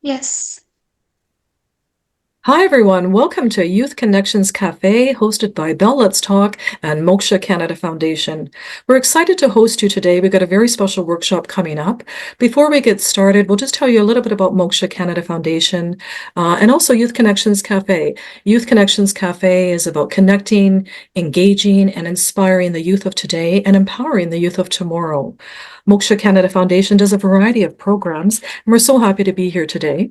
Yes. Hi, everyone. Welcome to Youth Connections Café, hosted by Bell Let's Talk and Moksha Canada Foundation. We're excited to host you today. We've got a very special workshop coming up. Before we get started, we'll just tell you a little bit about Moksha Canada Foundation and also Youth Connections Café. Youth Connections Café is about connecting, engaging, and inspiring the youth of today and empowering the youth of tomorrow. Moksha Canada Foundation does a variety of programs, and we're so happy to be here today.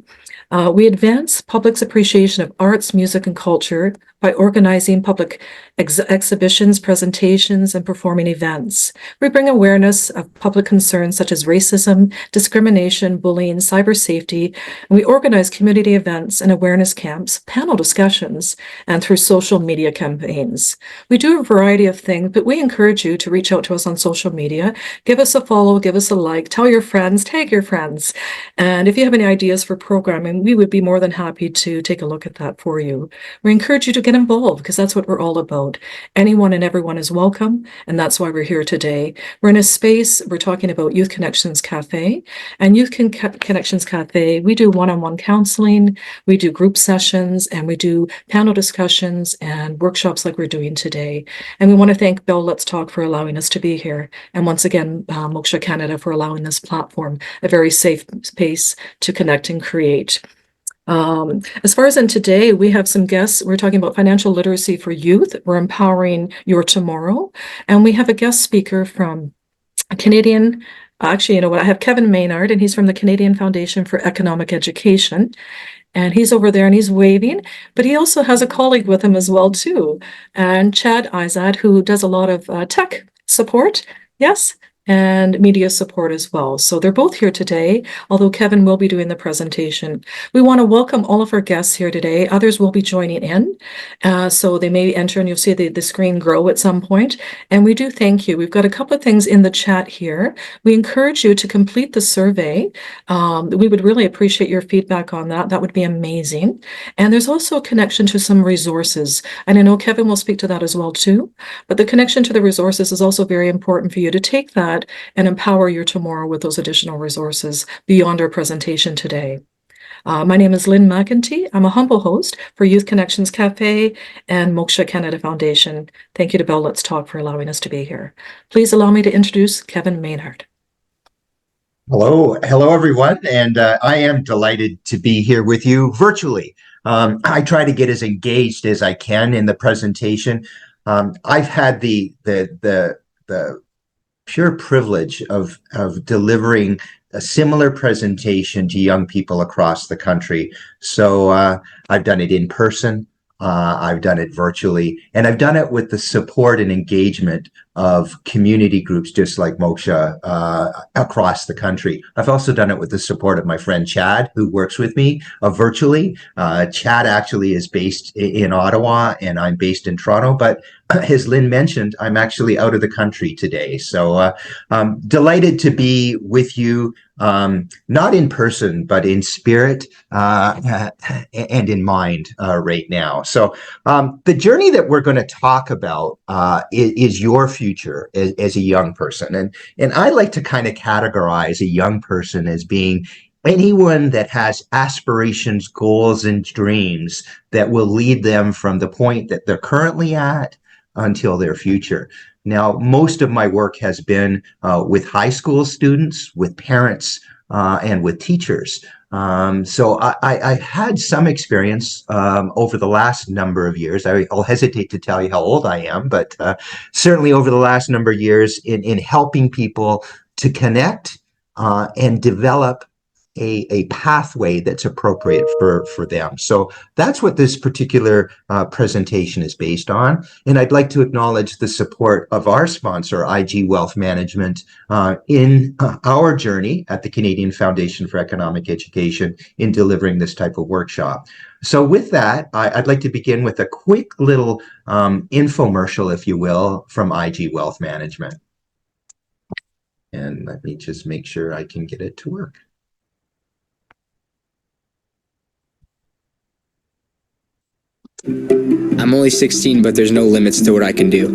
We advance public's appreciation of arts, music, and culture by organizing public exhibitions, presentations, and performing events. We bring awareness of public concerns such as racism, discrimination, bullying, cyber safety, and we organize community events and awareness camps, panel discussions, and through social media campaigns. We do a variety of things, but we encourage you to reach out to us on social media. Give us a follow, give us a like, tell your friends, tag your friends. And if you have any ideas for programming, we would be more than happy to take a look at that for you. We encourage you to get involved because that's what we're all about. Anyone and everyone is welcome, and that's why we're here today. We're in a space, we're talking about Youth Connections Cafe, and Connections Cafe, we do one-on-one counseling, we do group sessions, and we do panel discussions and workshops like we're doing today. And we want to thank Bell Let's Talk for allowing us to be here. And once again, Moksha Canada for allowing this platform, a very safe space to connect and create. As far as in today, we have some guests. We're talking about financial literacy for youth. We're empowering your tomorrow. And we have a guest speaker from a Canadian, actually, you know what? I have Kevin Maynard, and he's from the Canadian Foundation for Economic Education. And he's over there and he's waving, but he also has a colleague with him as well, too. And Chad Izad, who does a lot of tech support. Yes. And media support as well. So they're both here today, although Kevin will be doing the presentation. We want to welcome all of our guests here today. Others will be joining in. So they may enter and you'll see the screen grow at some point. And we do thank you. We've got a couple of things in the chat here. We encourage you to complete the survey. We would really appreciate your feedback on that. That would be amazing. And there's also a connection to some resources. And I know Kevin will speak to that as well, too. But the connection to the resources is also very important for you to take that and empower your tomorrow with those additional resources beyond our presentation today. My name is Lynn McEntee. I'm a humble host for Youth Connections Cafe and Moksha Canada Foundation. Thank you to Bell Let's Talk for allowing us to be here. Please allow me to introduce Kevin Maynard. Hello, everyone, and I am delighted to be here with you virtually. I try to get as engaged as I can in the presentation. I've had the pure privilege of delivering a similar presentation to young people across the country. So I've done it in person, I've done it virtually, and I've done it with the support and engagement of community groups just like Moksha across the country. I've also done it with the support of my friend Chad, who works with me virtually. Chad actually is based in Ottawa and I'm based in Toronto, but as Lynn mentioned, I'm actually out of the country today. So delighted to be with you, not in person, but in spirit and in mind right now. So the journey that we're going to talk about is your future as a young person. And I like to kind of categorize a young person as being anyone that has aspirations, goals, and dreams that will lead them from the point that they're currently at until their future. Now, most of my work has been with high school students, with parents, and with teachers. So I had some experience over the last number of years. I'll hesitate to tell you how old I am, but certainly over the last number of years in helping people to connect and develop a pathway that's appropriate for them. So that's what this particular presentation is based on. And I'd like to acknowledge the support of our sponsor, IG Wealth Management, in our journey at the Canadian Foundation for Economic Education in delivering this type of workshop. So with that, I'd like to begin with a quick little infomercial, if you will, from IG Wealth Management. And let me just make sure I can get it to work. I'm only 16, but there's no limits to what I can do.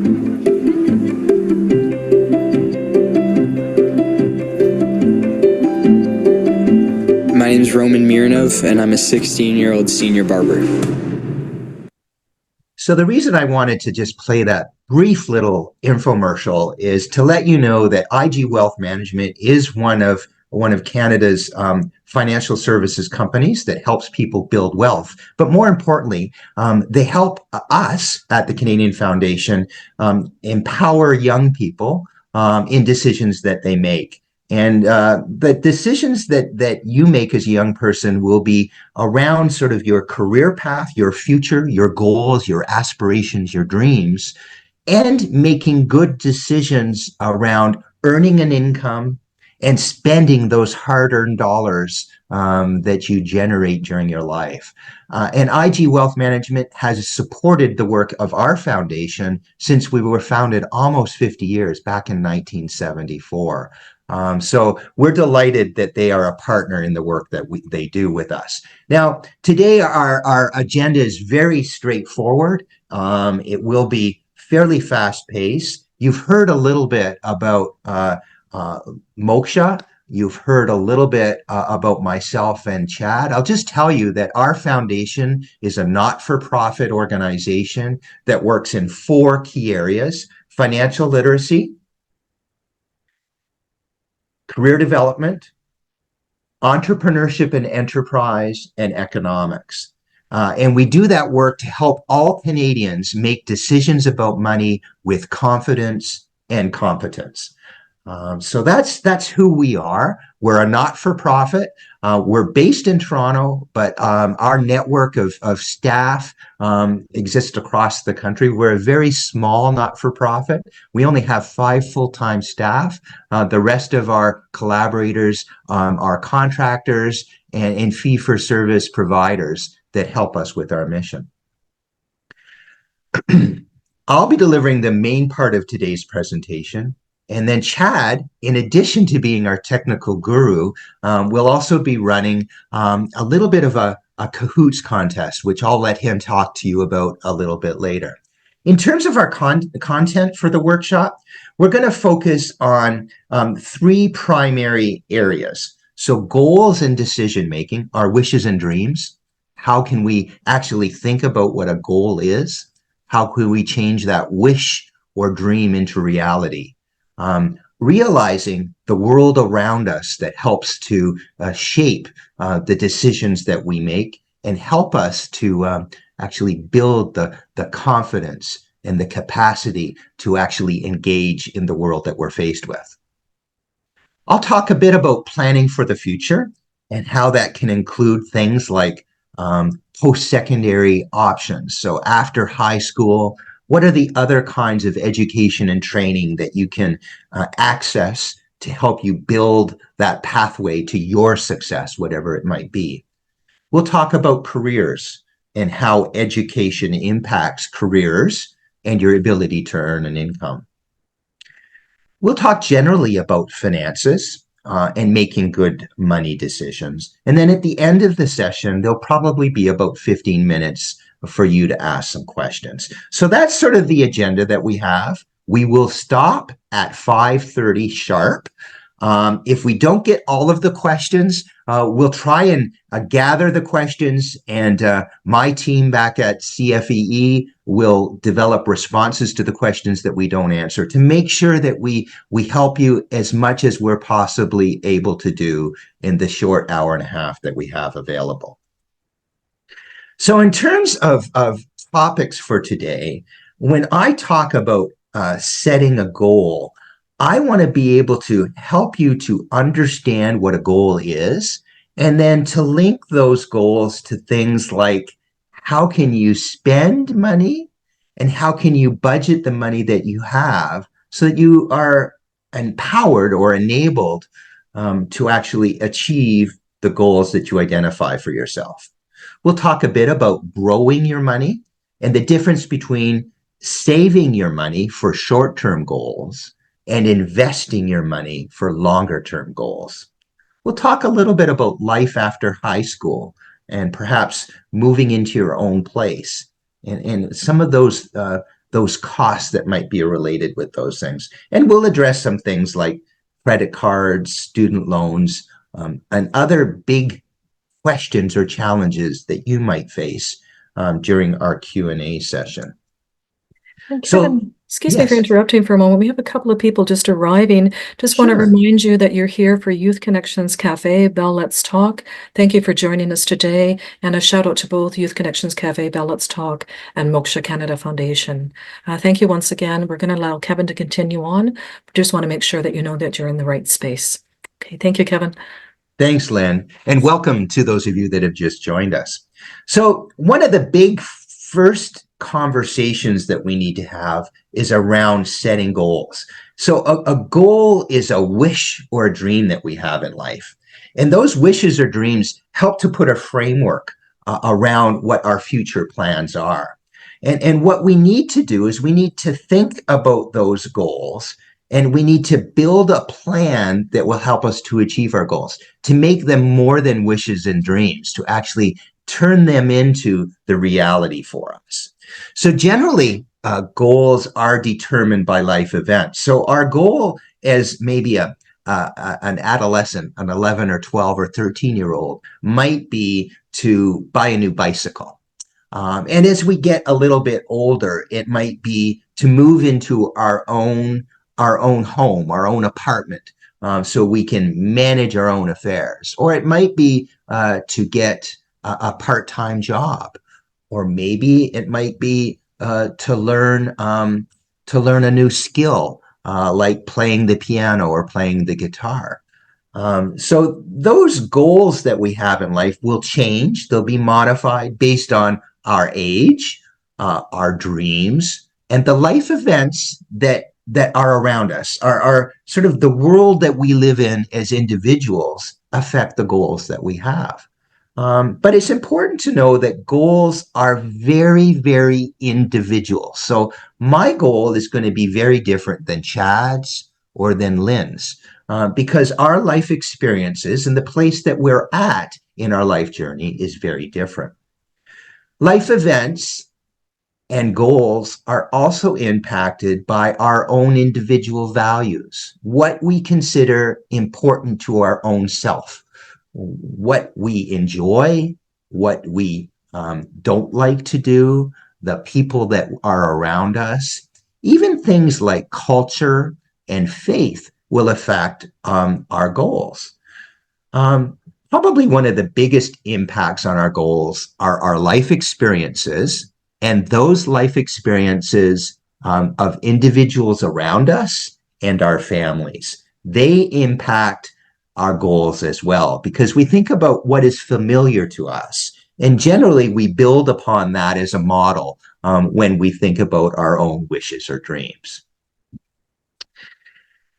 My name's Roman Mironov, and I'm a 16-year-old senior barber. So the reason I wanted to just play that brief little infomercial is to let you know that IG Wealth Management is one of Canada's financial services companies that helps people build wealth. But more importantly, they help us at the Canadian Foundation empower young people in decisions that they make. And the decisions that you make as a young person will be around sort of your career path, your future, your goals, your aspirations, your dreams, and making good decisions around earning an income and spending those hard-earned dollars that you generate during your life. And IG Wealth Management has supported the work of our foundation since we were founded almost 50 years, back in 1974. So we're delighted that they are a partner in the work that they do with us. Now, today our agenda is very straightforward. It will be fairly fast-paced. You've heard a little bit about Moksha. You've heard a little bit about myself and Chad. I'll just tell you that our foundation is a not-for-profit organization that works in 4 key areas: financial literacy, career development, entrepreneurship and enterprise, and economics. And we do that work to help all Canadians make decisions about money with confidence and competence. So that's who we are. We're a not-for-profit. We're based in Toronto, but our network of staff exists across the country. We're a very small not-for-profit. We only have 5 full-time staff. The rest of our collaborators are contractors and fee-for-service providers that help us with our mission. I'll be delivering the main part of today's presentation. And then Chad, in addition to being our technical guru, will also be running a little bit of a Kahoots contest, which I'll let him talk to you about a little bit later. In terms of our content for the workshop, we're going to focus on 3 primary areas. So goals and decision-making, our wishes and dreams. How can we actually think about what a goal is? How can we change that wish or dream into reality? Realizing the world around us that helps to shape the decisions that we make and help us to actually build the confidence and the capacity to actually engage in the world that we're faced with. I'll talk a bit about planning for the future and how that can include things like post-secondary options. So after high school, what are the other kinds of education and training that you can access to help you build that pathway to your success, whatever it might be? We'll talk about careers and how education impacts careers and your ability to earn an income. We'll talk generally about finances and making good money decisions. And then at the end of the session, there'll probably be about 15 minutes for you to ask some questions. So that's sort of the agenda that we have. We will stop at 5:30 sharp. If we don't get all of the questions, we'll try and gather the questions, and my team back at CFEE will develop responses to the questions that we don't answer to make sure that we help you as much as we're possibly able to do in the short hour and a half that we have available. So in terms of topics for today, when I talk about setting a goal, I want to be able to help you to understand what a goal is, and then to link those goals to things like how can you spend money and how can you budget the money that you have so that you are empowered or enabled to actually achieve the goals that you identify for yourself. We'll talk a bit about growing your money and the difference between saving your money for short-term goals and investing your money for longer term goals. We'll talk a little bit about life after high school and perhaps moving into your own place and some of those costs that might be related with those things. And we'll address some things like credit cards, student loans, and other big questions or challenges that you might face during our Q&A session. And So, Kevin, excuse me for yes, interrupting for a moment. We have a couple of people just arriving. Just want to sure. remind you that you're here for Youth Connections Cafe, Bell Let's Talk. Thank you for joining us today. And a shout out to both Youth Connections Cafe, Bell Let's Talk, and Moksha Canada Foundation. Thank you once again. We're going to allow Kevin to continue on. Just want to make sure that you know that you're in the right space. Okay, thank you, Kevin. Thanks, Lynn, and welcome to those of you that have just joined us. So one of the big first conversations that we need to have is around setting goals. So a goal is a wish or a dream that we have in life. And those wishes or dreams help to put a framework around what our future plans are. And what we need to do is we need to think about those goals and we need to build a plan that will help us to achieve our goals, to make them more than wishes and dreams, to actually turn them into the reality for us. So generally, goals are determined by life events. So our goal as maybe an adolescent, an 11 or 12 or 13-year-old, might be to buy a new bicycle. And as we get a little bit older, it might be to move into our own home, our own apartment, so we can manage our own affairs. Or it might be to get a part-time job, or maybe it might be to learn a new skill, like playing the piano or playing the guitar. So those goals that we have in life will change. They'll be modified based on our age, our dreams, and the life events that are around us. Our sort of the world that we live in as individuals affect the goals that we have. But it's important to know that goals are very, very individual. So my goal is going to be very different than Chad's or than Lynn's, because our life experiences and the place that we're at in our life journey is very different. Life events and goals are also impacted by our own individual values, what we consider important to our own self, what we enjoy, what we don't like to do, the people that are around us. Even things like culture and faith will affect our goals. Probably one of the biggest impacts on our goals are our life experiences, and those life experiences of individuals around us and our families. They impact our goals as well, because we think about what is familiar to us. And generally, we build upon that as a model when we think about our own wishes or dreams.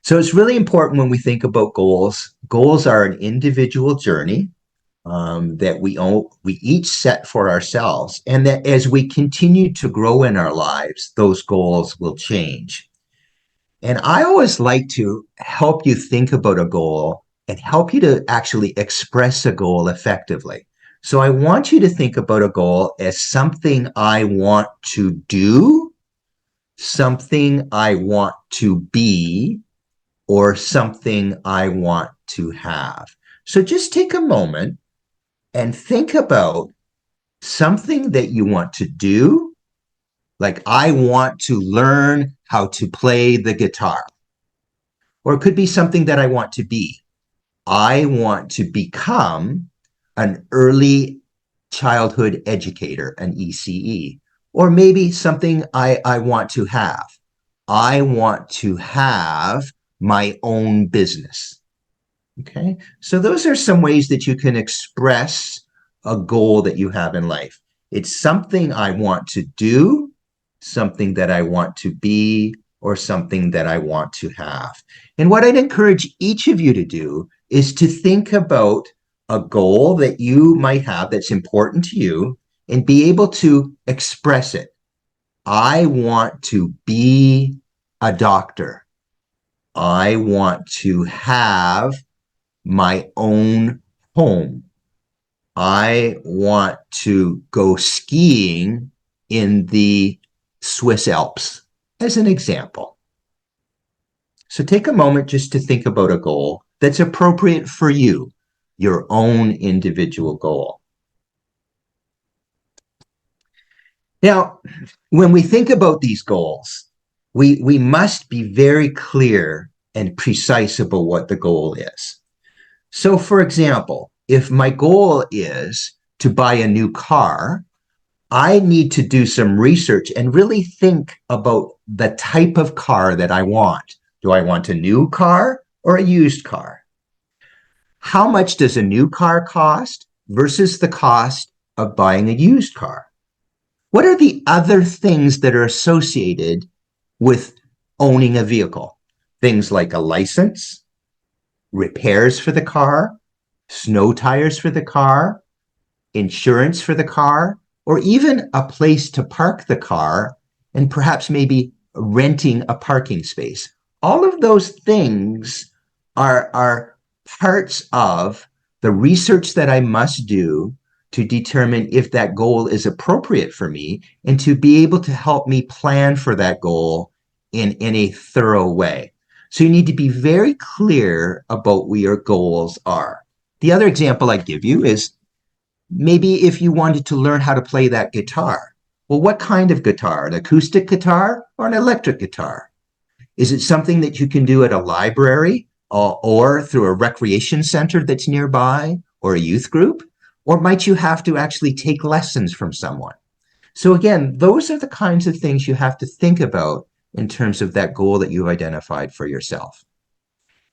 So it's really important when we think about goals. Goals are an individual journey that we each set for ourselves, and that as we continue to grow in our lives, those goals will change. And I always like to help you think about a goal and help you to actually express a goal effectively. So I want you to think about a goal as something I want to do, something I want to be, or something I want to have. So just take a moment and think about something that you want to do. Like, I want to learn how to play the guitar. Or it could be something that I want to be. I want to become an early childhood educator, an ECE. Or maybe something I want to have. I want to have my own business. Okay, so those are some ways that you can express a goal that you have in life. It's something I want to do, something that I want to be, or something that I want to have. And what I'd encourage each of you to do is to think about a goal that you might have that's important to you and be able to express it. I want to be a doctor. I want to have my own home. I want to go skiing in the Swiss Alps, as an example. So take a moment just to think about a goal that's appropriate for you, your own individual goal. Now, when we think about these goals, we must be very clear and precise about what the goal is. So, for example, if my goal is to buy a new car, I need to do some research and really think about the type of car that I want. Do I want a new car or a used car? How much does a new car cost versus the cost of buying a used car? What are the other things that are associated with owning a vehicle? Things like a license, repairs for the car, snow tires for the car, insurance for the car, or even a place to park the car and perhaps maybe renting a parking space. All of those things are parts of the research that I must do to determine if that goal is appropriate for me and to be able to help me plan for that goal in a thorough way. So you need to be very clear about what your goals are. The other example I give you is maybe if you wanted to learn how to play that guitar. Well, what kind of guitar? An acoustic guitar or an electric guitar? Is it something that you can do at a library or through a recreation center that's nearby or a youth group? Or might you have to actually take lessons from someone? So again, those are the kinds of things you have to think about in terms of that goal that you've identified for yourself.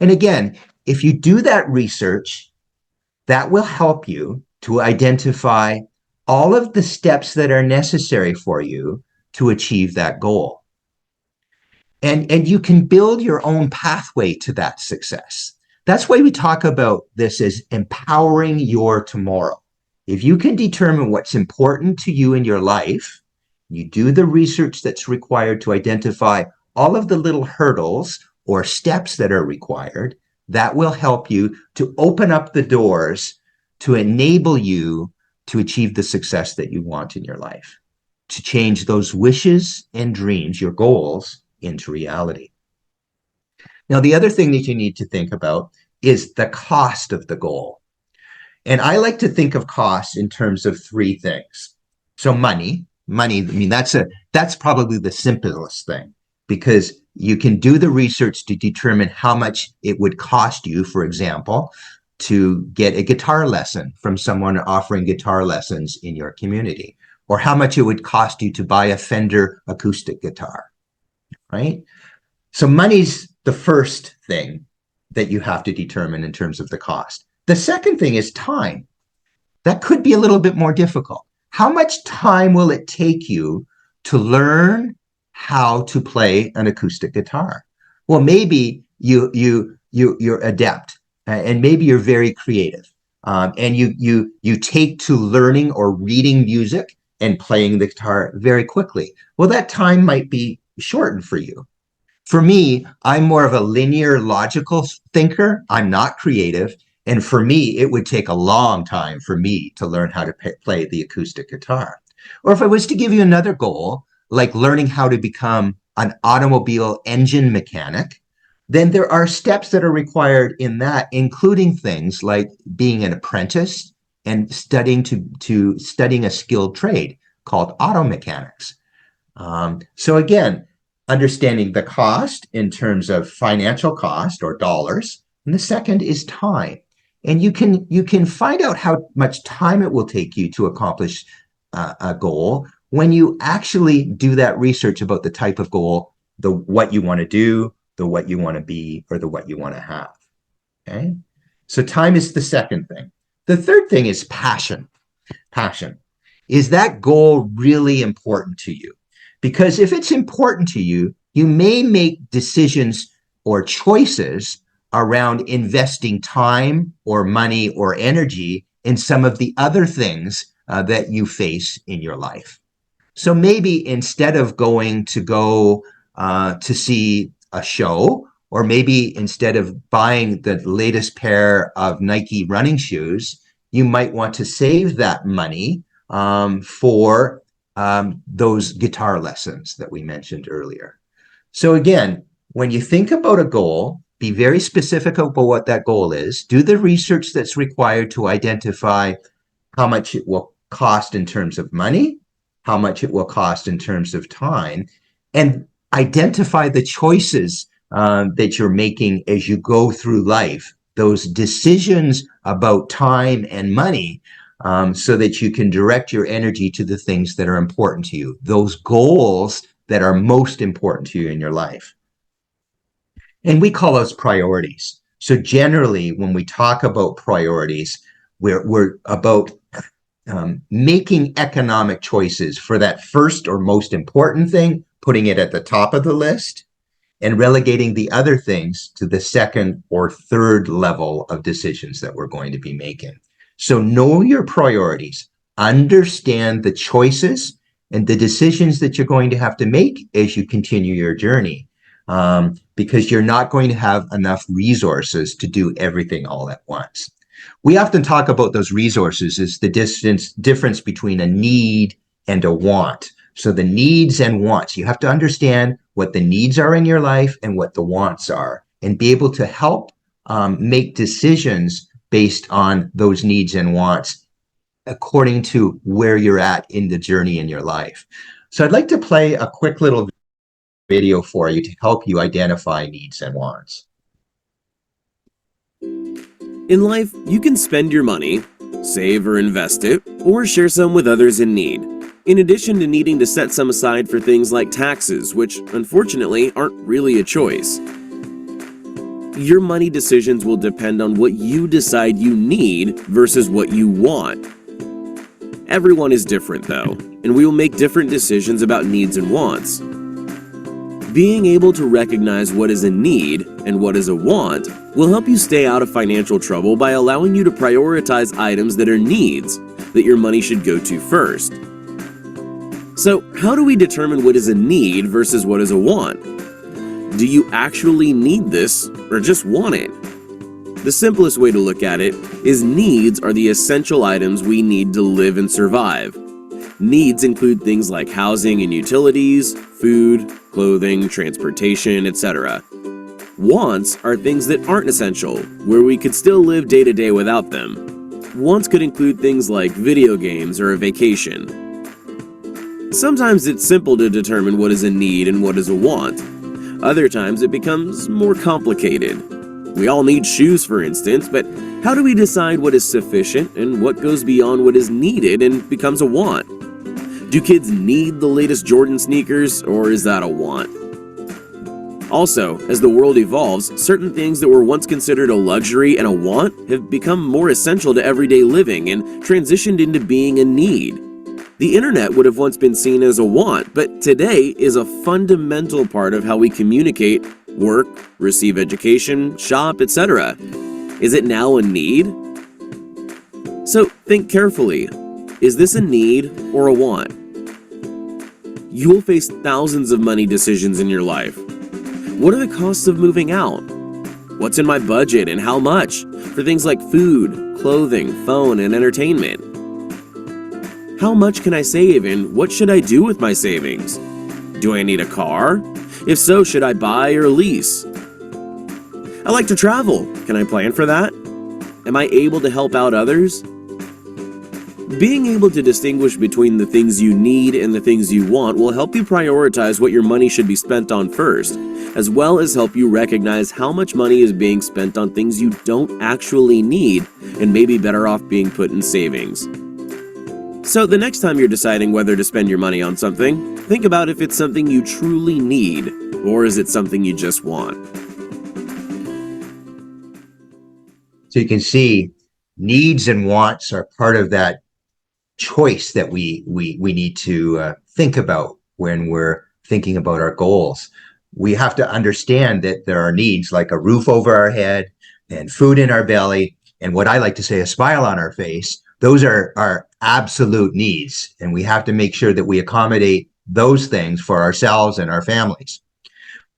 And again, if you do that research, that will help you to identify all of the steps that are necessary for you to achieve that goal. And you can build your own pathway to that success. That's why we talk about this as empowering your tomorrow. If you can determine what's important to you in your life, you do the research that's required to identify all of the little hurdles or steps that are required, that will help you to open up the doors to enable you to achieve the success that you want in your life, to change those wishes and dreams, your goals, into reality. Now, the other thing that you need to think about is the cost of the goal. And I like to think of costs in terms of three things. So money, I mean, that's probably the simplest thing, because you can do the research to determine how much it would cost you, for example, to get a guitar lesson from someone offering guitar lessons in your community, or how much it would cost you to buy a Fender acoustic guitar, right? So money's the first thing that you have to determine in terms of the cost. The second thing is time. That could be a little bit more difficult. How much time will it take you to learn how to play an acoustic guitar? Well, maybe you're adept, and maybe you're very creative, and you take to learning or reading music and playing the guitar very quickly. Well, that time might be shortened for you. For me, I'm more of a linear, logical thinker. I'm not creative. And for me, it would take a long time for me to learn how to play the acoustic guitar. Or if I was to give you another goal, like learning how to become an automobile engine mechanic, then there are steps that are required in that, including things like being an apprentice and studying studying a skilled trade called auto mechanics. So again, understanding the cost in terms of financial cost or dollars, and the second is time. And you can find out how much time it will take you to accomplish a goal when you actually do that research about the type of goal, the what you want to do, the what you want to be, or the what you want to have. Okay, so time is the second thing. The third thing is passion. Passion. Is that goal really important to you? Because if it's important to you, you may make decisions or choices around investing time or money or energy in some of the other things that you face in your life. So maybe instead of going to see a show Or maybe instead of buying the latest pair of Nike running shoes, you might want to save that money for those guitar lessons that we mentioned earlier. So again, when you think about a goal, be very specific about what that goal is. Do the research that's required to identify how much it will cost in terms of money, how much it will cost in terms of time, and identify the choices that you're making as you go through life, those decisions about time and money, so that you can direct your energy to the things that are important to you, those goals that are most important to you in your life. And we call those priorities. So generally, when we talk about priorities, we're about making economic choices for that first or most important thing, putting it at the top of the list, and relegating the other things to the second or third level of decisions that we're going to be making. So know your priorities, understand the choices and the decisions that you're going to have to make as you continue your journey, because you're not going to have enough resources to do everything all at once. We often talk about those resources as the difference between a need and a want. So the needs and wants, you have to understand what the needs are in your life and what the wants are, and be able to help make decisions based on those needs and wants according to where you're at in the journey in your life. So I'd like to play a quick little video for you to help you identify needs and wants. In life, you can spend your money, save or invest it, or share some with others in need, in addition to needing to set some aside for things like taxes, which unfortunately aren't really a choice. Your money decisions will depend on what you decide you need versus what you want. Everyone is different though, and we will make different decisions about needs and wants. Being able to recognize what is a need and what is a want will help you stay out of financial trouble by allowing you to prioritize items that are needs that your money should go to first. So, how do we determine what is a need versus what is a want? Do you actually need this or just want it? The simplest way to look at it is needs are the essential items we need to live and survive. Needs include things like housing and utilities, food, clothing, transportation, etc. Wants are things that aren't essential, where we could still live day to day without them. Wants could include things like video games or a vacation. Sometimes it's simple to determine what is a need and what is a want. Other times it becomes more complicated. We all need shoes, for instance, but how do we decide what is sufficient and what goes beyond what is needed and becomes a want? Do kids need the latest Jordan sneakers, or is that a want? Also, as the world evolves, certain things that were once considered a luxury and a want have become more essential to everyday living and transitioned into being a need. The internet would have once been seen as a want, but today is a fundamental part of how we communicate, work, receive education, shop, etc. Is it now a need? So think carefully. Is this a need or a want? You will face thousands of money decisions in your life. What are the costs of moving out? What's in my budget and how much for things like food, clothing, phone, and entertainment? How much can I save and what should I do with my savings? Do I need a car? If so, should I buy or lease? I like to travel. Can I plan for that? Am I able to help out others? Being able to distinguish between the things you need and the things you want will help you prioritize what your money should be spent on first, as well as help you recognize how much money is being spent on things you don't actually need and may be better off being put in savings. So the next time you're deciding whether to spend your money on something, think about if it's something you truly need, or is it something you just want? So you can see needs and wants are part of that choice that we need to think about when we're thinking about our goals. We have to understand that there are needs like a roof over our head and food in our belly, and what I like to say, a smile on our face. Those are our absolute needs, and we have to make sure that we accommodate those things for ourselves and our families.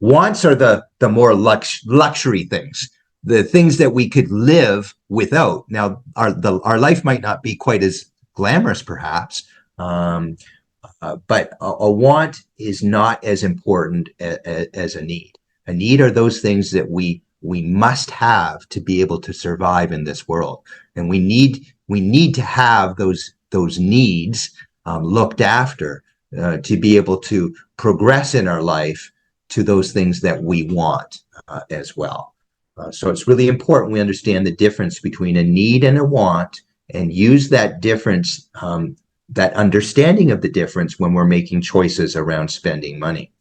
Wants are the more luxury things, the things that we could live without. Now, our life might not be quite as glamorous, perhaps, but a want is not as important as a need. A need are those things that we must have to be able to survive in this world, and we need to have those needs looked after to be able to progress in our life to those things that we want as well. So it's really important we understand the difference between a need and a want, and use that difference, that understanding of the difference when we're making choices around spending money.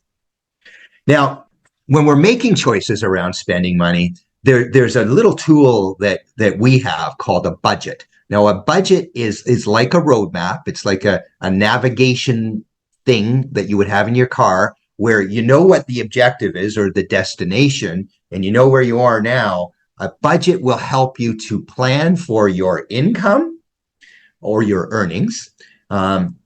Now, when we're making choices around spending money, there's a little tool that we have called a budget. Now, a budget is like a roadmap. It's like a navigation thing that you would have in your car, where you know what the objective is or the destination, and you know where you are now. A budget will help you to plan for your income or your earnings,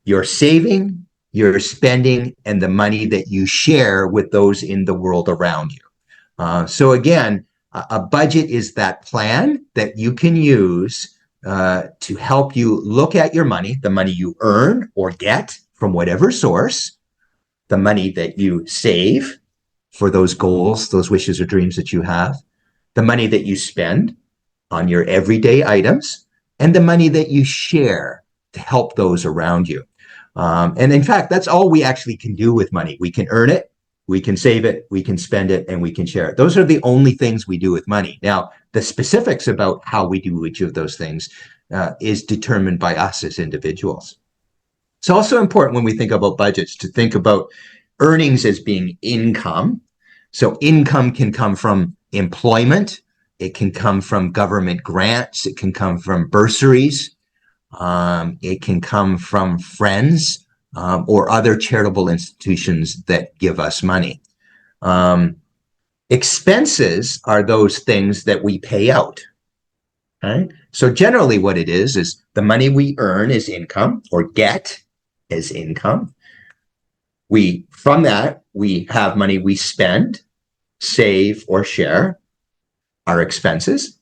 your saving, your spending, and the money that you share with those in the world around you. So again, a budget is that plan that you can use to help you look at your money, the money you earn or get from whatever source, the money that you save for those goals, those wishes or dreams that you have, the money that you spend on your everyday items, and the money that you share to help those around you. And in fact, that's all we actually can do with money. We can earn it, we can save it, we can spend it, and we can share it. Those are the only things we do with money. Now, the specifics about how we do each of those things is determined by us as individuals. It's also important when we think about budgets to think about earnings as being income. So income can come from employment. It can come from government grants. It can come from bursaries. It can come from friends or other charitable institutions that give us money. Expenses are those things that we pay out. Okay? So generally what it is the money we earn is income or get as income. From that, we have money we spend, save, or share, our expenses.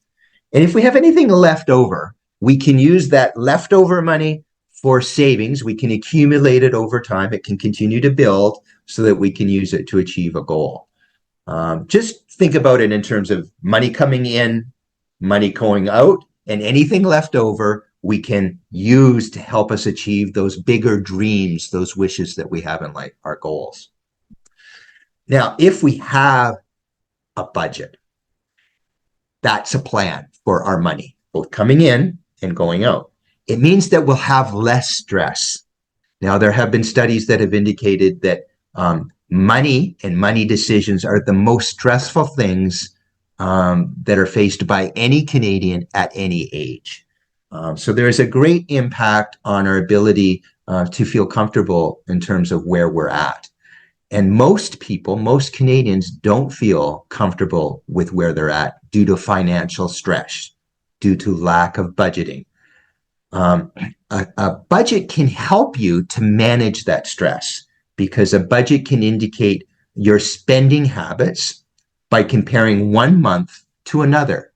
And if we have anything left over, we can use that leftover money for savings. We can accumulate it over time. It can continue to build so that we can use it to achieve a goal. Just think about it in terms of money coming in, money going out, and anything left over we can use to help us achieve those bigger dreams, those wishes that we have in life, our goals. Now, if we have a budget, that's a plan for our money, both coming in and going out. It means that we'll have less stress. Now, there have been studies that have indicated that money and money decisions are the most stressful things that are faced by any Canadian at any age. So there is a great impact on our ability to feel comfortable in terms of where we're at. And most people, most Canadians don't feel comfortable with where they're at due to financial stress, due to lack of budgeting. A budget can help you to manage that stress, because a budget can indicate your spending habits by comparing one month to another.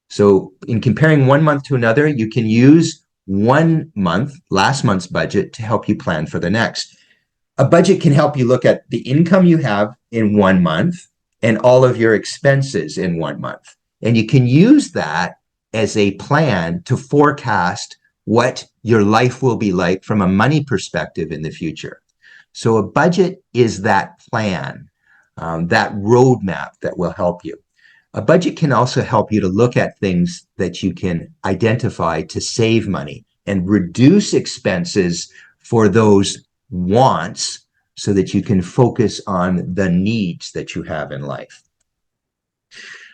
So in comparing one month to another, you can use 1 month, last month's budget, to help you plan for the next. A budget can help you look at the income you have in 1 month and all of your expenses in 1 month. And you can use that as a plan to forecast what your life will be like from a money perspective in the future. So a budget is that plan, that roadmap that will help you. A budget can also help you to look at things that you can identify to save money and reduce expenses for those wants so that you can focus on the needs that you have in life.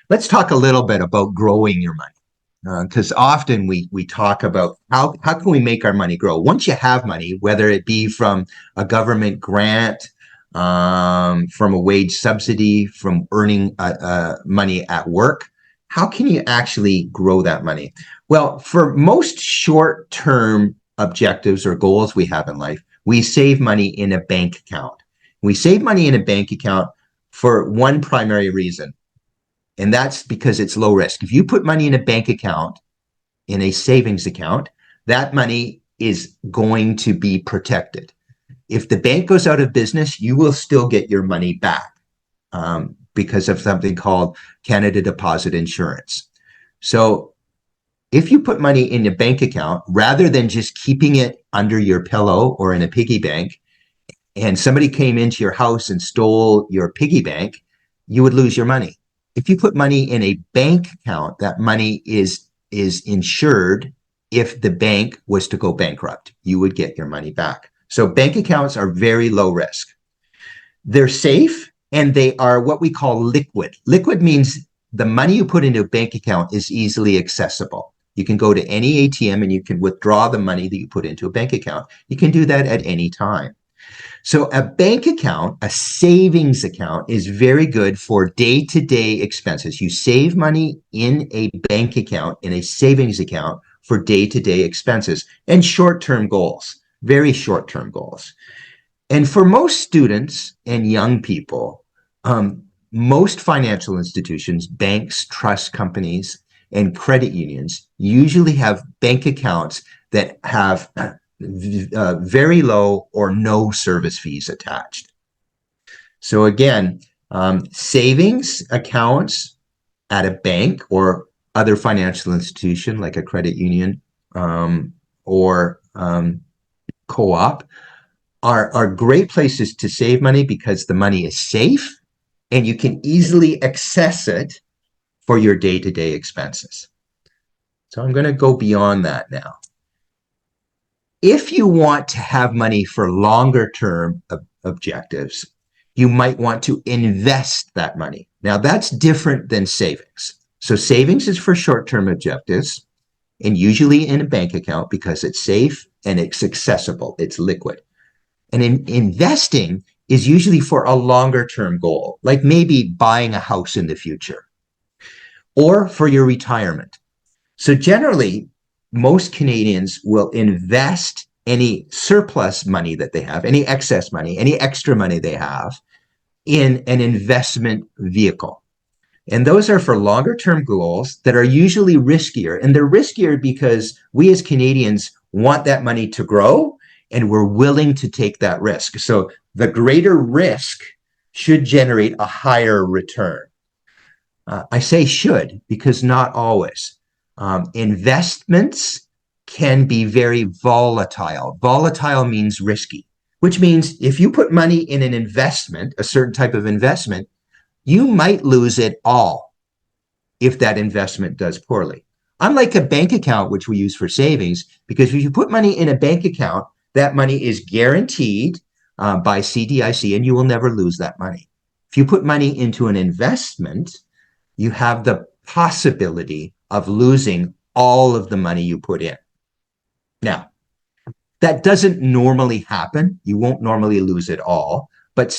Let's talk a little bit about growing your money, because often we talk about how can we make our money grow. Once you have money, whether it be from a government grant, from a wage subsidy, from earning money at work, how can you actually grow that money? Well, for most short-term objectives or goals we have in life, we save money in a bank account. We save money in a bank account for one primary reason, and that's because it's low risk. If you put money in a bank account, in a savings account, that money is going to be protected. If the bank goes out of business, you will still get your money back because of something called Canada Deposit Insurance. So if you put money in a bank account, rather than just keeping it under your pillow or in a piggy bank, and somebody came into your house and stole your piggy bank, you would lose your money. If you put money in a bank account, that money is insured. If the bank was to go bankrupt, you would get your money back. So bank accounts are very low risk. They're safe, and they are what we call liquid. Liquid means the money you put into a bank account is easily accessible. You can go to any ATM and you can withdraw the money that you put into a bank account. You can do that at any time. So a bank account, a savings account, is very good for day-to-day expenses. You save money in a bank account, in a savings account, for day-to-day expenses and short-term goals, very short-term goals. And for most students and young people, most financial institutions, banks, trust companies, and credit unions usually have bank accounts that have very low or no service fees attached. So again, savings accounts at a bank or other financial institution like a credit union or co-op are great places to save money because the money is safe and you can easily access it for your day-to-day expenses. So I'm going to go beyond that now. If you want to have money for longer term objectives, you might want to invest that money. Now that's different than savings. So savings is for short-term objectives and usually in a bank account because it's safe and it's accessible, it's liquid. And investing is usually for a longer term goal, like maybe buying a house in the future or for your retirement. So generally, most Canadians will invest any surplus money that they have, any excess money, any extra money they have in an investment vehicle. And those are for longer term goals that are usually riskier. And they're riskier because we as Canadians want that money to grow and we're willing to take that risk. So the greater risk should generate a higher return. I say should because not always. Investments can be very volatile. Volatile means risky, which means if you put money in an investment, a certain type of investment, you might lose it all if that investment does poorly. Unlike a bank account, which we use for savings, because if you put money in a bank account, that money is guaranteed by CDIC and you will never lose that money. If you put money into an investment, you have the possibility of losing all of the money you put in. Now, that doesn't normally happen. You won't normally lose it all, but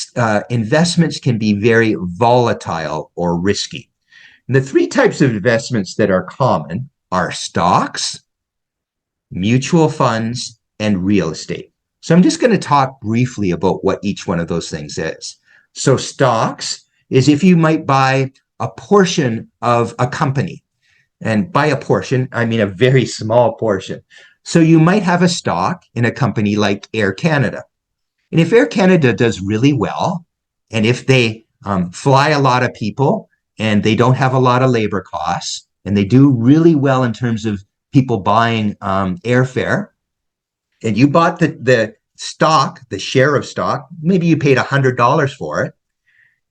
investments can be very volatile or risky. And the three types of investments that are common are stocks, mutual funds, and real estate. So I'm just going to talk briefly about what each one of those things is. So stocks is if you might buy a portion of a company. And by a portion, I mean a very small portion. So you might have a stock in a company like Air Canada. And if Air Canada does really well, and if they fly a lot of people and they don't have a lot of labor costs, and they do really well in terms of people buying airfare, and you bought the stock, the share of stock, maybe you paid $100 for it.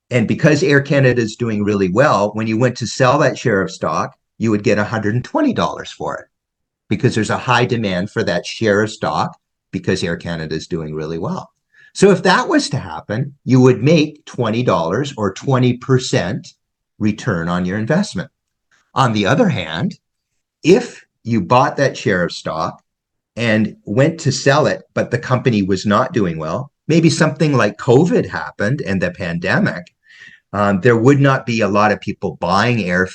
And because Air Canada is doing really well, when you went to sell that share of stock, you would get $120 for it because there's a high demand for that share of stock because Air Canada is doing really well. So if that was to happen, you would make $20 or 20% return on your investment. On the other hand, if you bought that share of stock and went to sell it, but the company was not doing well, maybe something like COVID happened and the pandemic, there would not be a lot of people buying air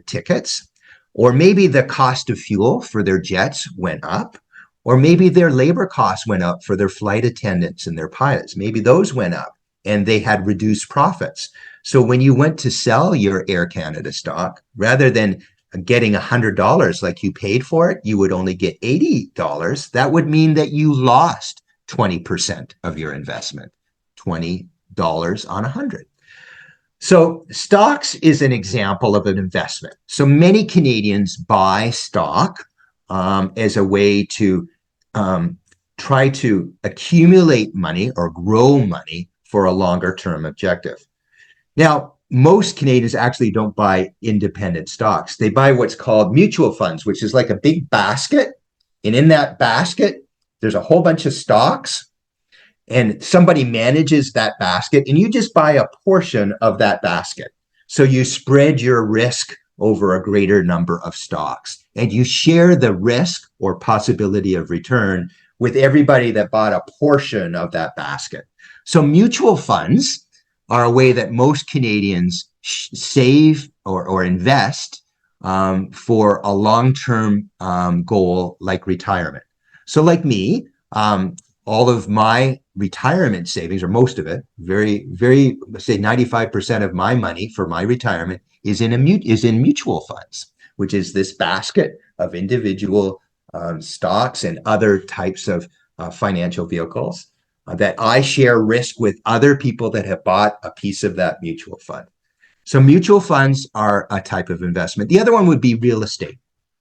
tickets, or maybe the cost of fuel for their jets went up, or maybe their labor costs went up for their flight attendants and their pilots. Maybe those went up. and they had reduced profits. So when you went to sell your Air Canada stock, rather than getting $100 like you paid for it, you would only get $80. That would mean that you lost 20% of your investment, $20 on 100. So stocks is an example of an investment. So many Canadians buy stock as a way to try to accumulate money or grow money for a longer term objective. Now, most Canadians actually don't buy independent stocks. They buy what's called mutual funds, which is like a big basket. And in that basket, there's a whole bunch of stocks, and somebody manages that basket, and you just buy a portion of that basket. So you spread your risk over a greater number of stocks, and you share the risk or possibility of return with everybody that bought a portion of that basket. So mutual funds are a way that most Canadians save or invest for a long-term goal like retirement. So like me, all of my retirement savings, or most of it, let's say 95% of my money for my retirement is in mutual funds, which is this basket of individual stocks and other types of financial vehicles that I share risk with other people that have bought a piece of that mutual fund. So mutual funds are a type of investment. The other one would be real estate.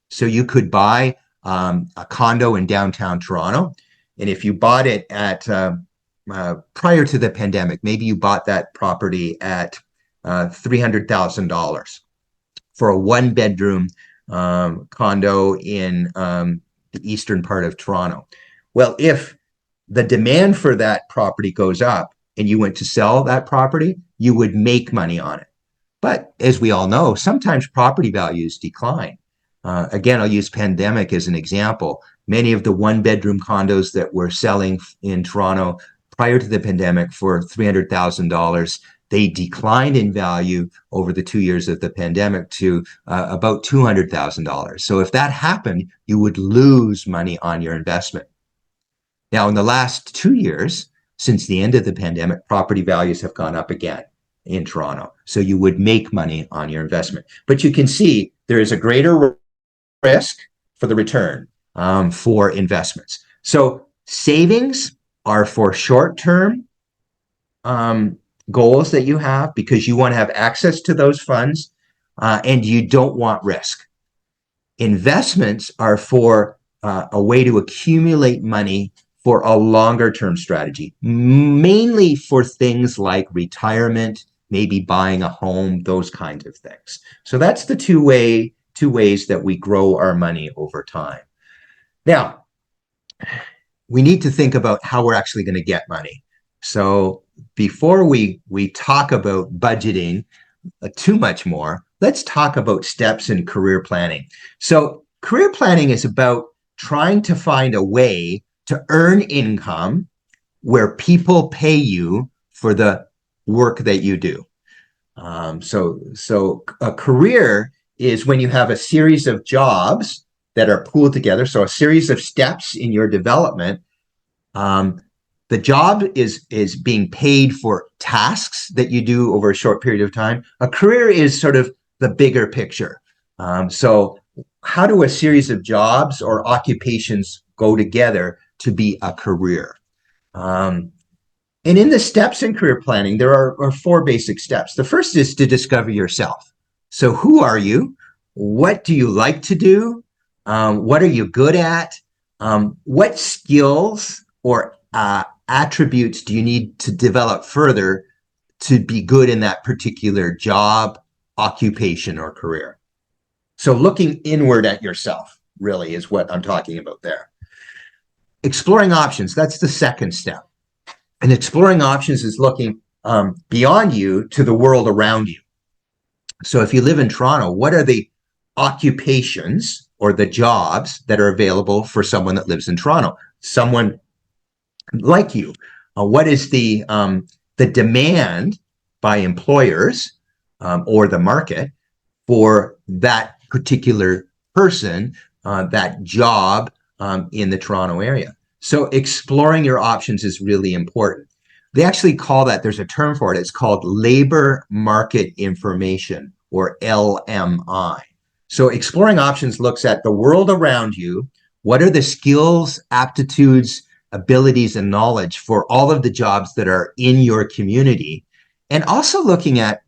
So you could buy a condo in downtown Toronto, and if you bought it at prior to the pandemic, maybe you bought that property at $300,000 for a one-bedroom condo in the eastern part of Toronto. Well, if the demand for that property goes up and you went to sell that property, you would make money on it. But as we all know, sometimes property values decline. Again, I'll use pandemic as an example. Many of the one-bedroom condos that were selling in Toronto prior to the pandemic for $300,000, they declined in value over the 2 years of the pandemic to about $200,000. So if that happened, you would lose money on your investment. Now, in the last 2 years, since the end of the pandemic, property values have gone up again in Toronto. So you would make money on your investment. But you can see there is a greater risk for the return for investments. So savings are for short-term goals that you have because you want to have access to those funds and you don't want risk. Investments are for a way to accumulate money for a longer-term strategy, mainly for things like retirement, maybe buying a home, those kinds of things. So that's the two ways that we grow our money over time. Now, we need to think about how we're actually going to get money. So before we talk about budgeting too much more, let's talk about steps in career planning. So career planning is about trying to find a way to earn income where people pay you for the work that you do. So a career is when you have a series of jobs that are pooled together. So a series of steps in your development. The job is being paid for tasks that you do over a short period of time. A career is sort of the bigger picture. So how do a series of jobs or occupations go together to be a career? And in the steps in career planning, there are 4 basic steps. The first is to discover yourself. So who are you? What do you like to do? What are you good at? What skills or attributes do you need to develop further to be good in that particular job, occupation, or career? So looking inward at yourself really is what I'm talking about there. Exploring options, that's the second step. And exploring options is looking beyond you to the world around you. So if you live in Toronto, what are the occupations or the jobs that are available for someone that lives in Toronto? Someone like you. What is the demand by employers or the market for that particular person, that job in the Toronto area? So exploring your options is really important. They actually call that, there's a term for it, it's called labor market information, or LMI. So exploring options looks at the world around you. What are the skills, aptitudes, abilities, and knowledge for all of the jobs that are in your community? And also looking at,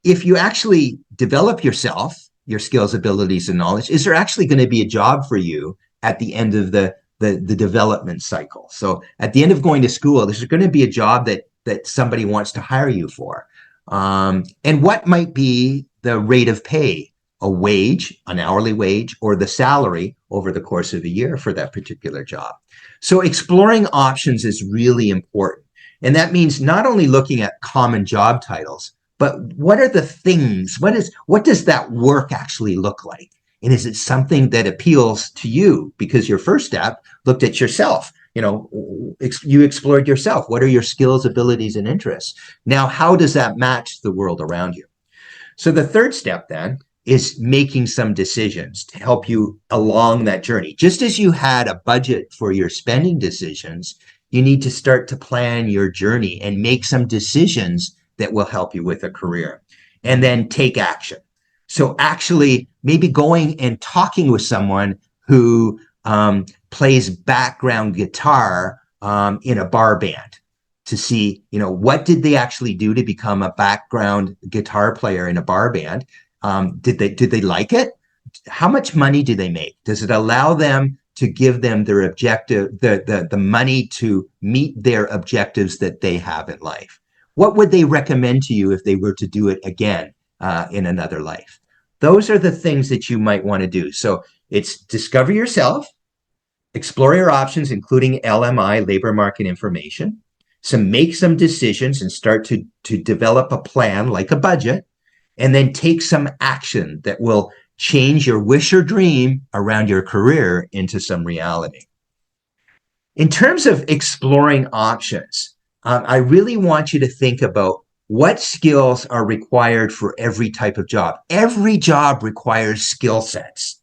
if you actually develop yourself, your skills, abilities, and knowledge, is there actually going to be a job for you at the end of the development cycle? So at the end of going to school, there's going to be a job that somebody wants to hire you for. And what might be the rate of pay, a wage, an hourly wage, or the salary over the course of a year for that particular job? So exploring options is really important. And that means not only looking at common job titles, but what are the things, what does that work actually look like? And is it something that appeals to you? Because your first step looked at yourself. You explored yourself. What are your skills, abilities, and interests? Now, how does that match the world around you? So the third step then is making some decisions to help you along that journey. Just as you had a budget for your spending decisions, you need to start to plan your journey and make some decisions that will help you with a career, and then take action. So actually maybe going and talking with someone who plays background guitar in a bar band to see, what did they actually do to become a background guitar player in a bar band? Did they like it? How much money do they make? Does it allow them to give them their objective, the money to meet their objectives that they have in life? What would they recommend to you if they were to do it again in another life? Those are the things that you might want to do. So it's discover yourself, explore your options, including LMI, labor market information, make some decisions and start to develop a plan like a budget, and then take some action that will change your wish or dream around your career into some reality. In terms of exploring options, I really want you to think about what skills are required for every type of job. Every job requires skill sets.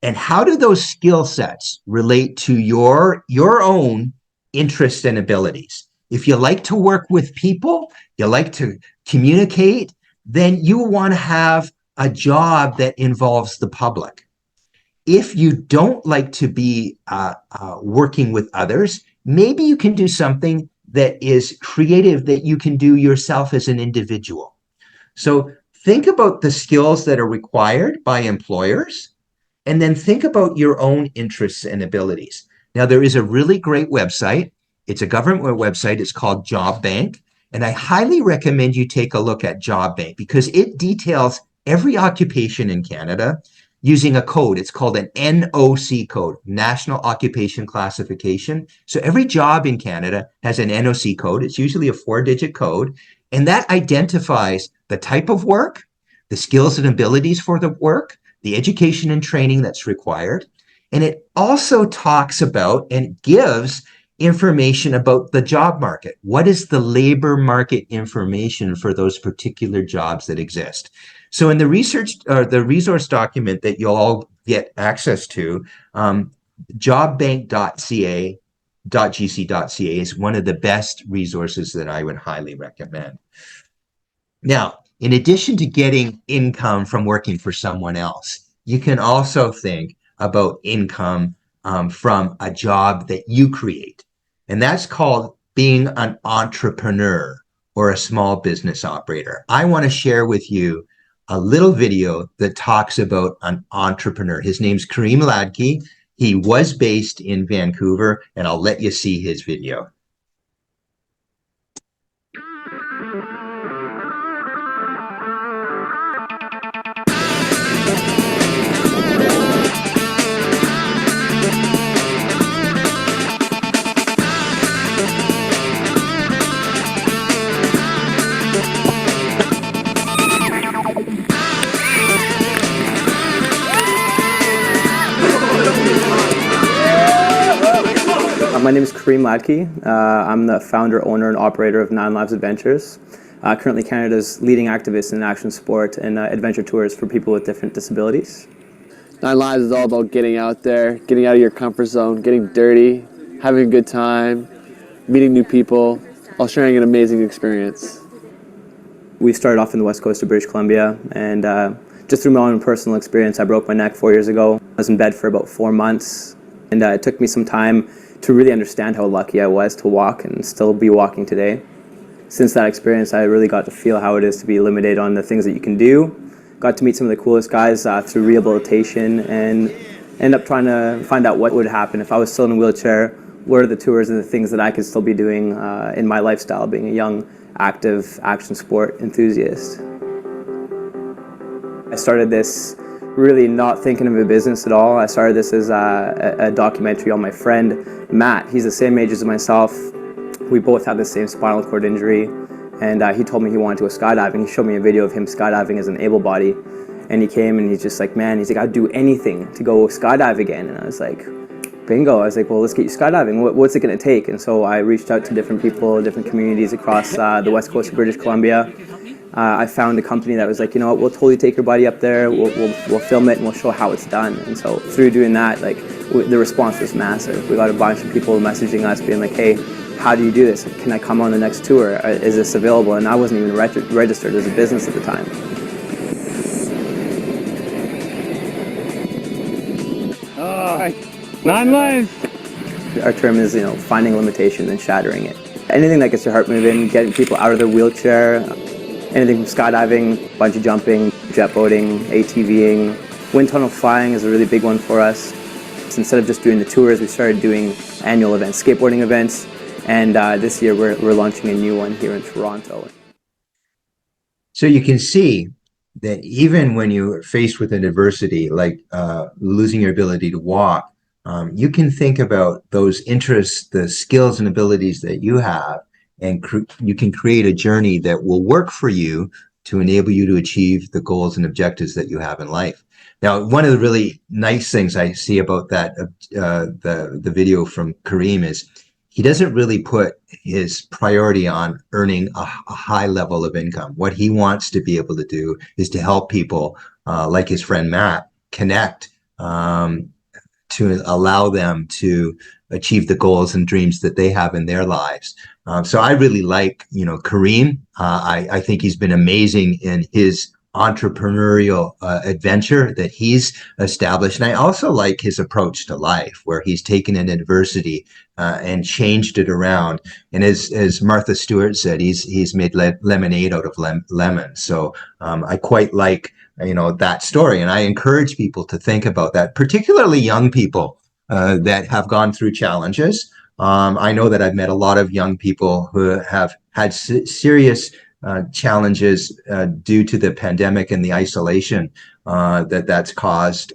And how do those skill sets relate to your own interests and abilities? If you like to work with people, you like to communicate, then you want to have a job that involves the public. If you don't like to be working with others, maybe you can do something that is creative that you can do yourself as an individual. So think about the skills that are required by employers, and then think about your own interests and abilities. Now, there is a really great website. It's a government website. It's called Job Bank. And I highly recommend you take a look at Job Bank because it details every occupation in Canada using a code. It's called an NOC code, National Occupation Classification. So every job in Canada has an NOC code. It's usually a 4-digit code. And that identifies the type of work, the skills and abilities for the work, the education and training that's required. And it also talks about and gives information about the job market. What is the labor market information for those particular jobs that exist? So in the research or the resource document that you'll all get access to, jobbank.ca.gc.ca is one of the best resources that I would highly recommend. Now, in addition to getting income from working for someone else, you can also think about income from a job that you create. And that's called being an entrepreneur or a small business operator. I want to share with you a little video that talks about an entrepreneur. His name's Kareem Ladki. He was based in Vancouver, and I'll let you see his video. My name is Kareem Ladki. I'm the founder, owner, and operator of 9 Lives Adventures. Currently Canada's leading activist in action sport and adventure tours for people with different disabilities. 9 Lives is all about getting out there, getting out of your comfort zone, getting dirty, having a good time, meeting new people, while sharing an amazing experience. We started off in the west coast of British Columbia, and just through my own personal experience, I broke my neck 4 years ago. I was in bed for about 4 months, and it took me some time to really understand how lucky I was to walk and still be walking today. Since that experience, I really got to feel how it is to be limited on the things that you can do. Got to meet some of the coolest guys through rehabilitation, and ended up trying to find out what would happen if I was still in a wheelchair. What are the tours and the things that I could still be doing in my lifestyle, being a young, active action sport enthusiast. I started this really not thinking of a business at all. I started this as a documentary on my friend, Matt. He's the same age as myself. We both had the same spinal cord injury, and he told me he wanted to go skydiving. He showed me a video of him skydiving as an able body, and he came and he's just like, man, he's like, I'd do anything to go skydive again. And I was like, bingo. I was like, well, let's get you skydiving. What's it going to take? And so I reached out to different people, different communities across the west coast of British Columbia. I found a company that was like, you know what, we'll totally take your buddy up there, we'll film it and we'll show how it's done. And so through doing that, like the response was massive. We got a bunch of people messaging us being like, hey, how do you do this? Can I come on the next tour? Is this available? And I wasn't even registered as a business at the time. Oh, 9 lines. Our term is, finding limitation and shattering it. Anything that gets your heart moving, getting people out of their wheelchair, anything from skydiving, bungee jumping, jet boating, ATVing. Wind tunnel flying is a really big one for us. So instead of just doing the tours, we started doing annual events, skateboarding events, and this year we're launching a new one here in Toronto. So you can see that even when you're faced with an adversity like losing your ability to walk, you can think about those interests, the skills and abilities that you have, and you can create a journey that will work for you to enable you to achieve the goals and objectives that you have in life. Now, one of the really nice things I see about that, the video from Kareem, is he doesn't really put his priority on earning a high level of income. What he wants to be able to do is to help people like his friend Matt connect to allow them to achieve the goals and dreams that they have in their lives. So I really like, Kareem. I think he's been amazing in his entrepreneurial adventure that he's established. And I also like his approach to life, where he's taken an adversity and changed it around. And as Martha Stewart said, he's made lemonade out of lemons. So I quite like that story. And I encourage people to think about that, particularly young people that have gone through challenges. I know that I've met a lot of young people who have had serious challenges due to the pandemic and the isolation that's caused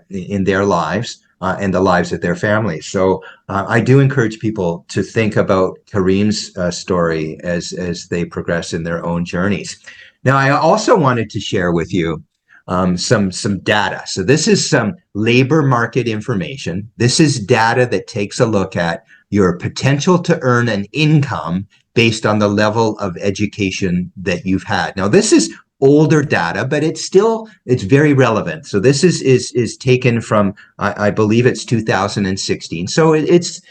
in their lives and the lives of their families. So I do encourage people to think about Kareem's story as they progress in their own journeys. Now, I also wanted to share with you some data. So this is some labor market information. This is data that takes a look at your potential to earn an income based on the level of education that you've had. Now, this is older data, but it's very relevant. So this is taken from, I believe it's 2016. So it's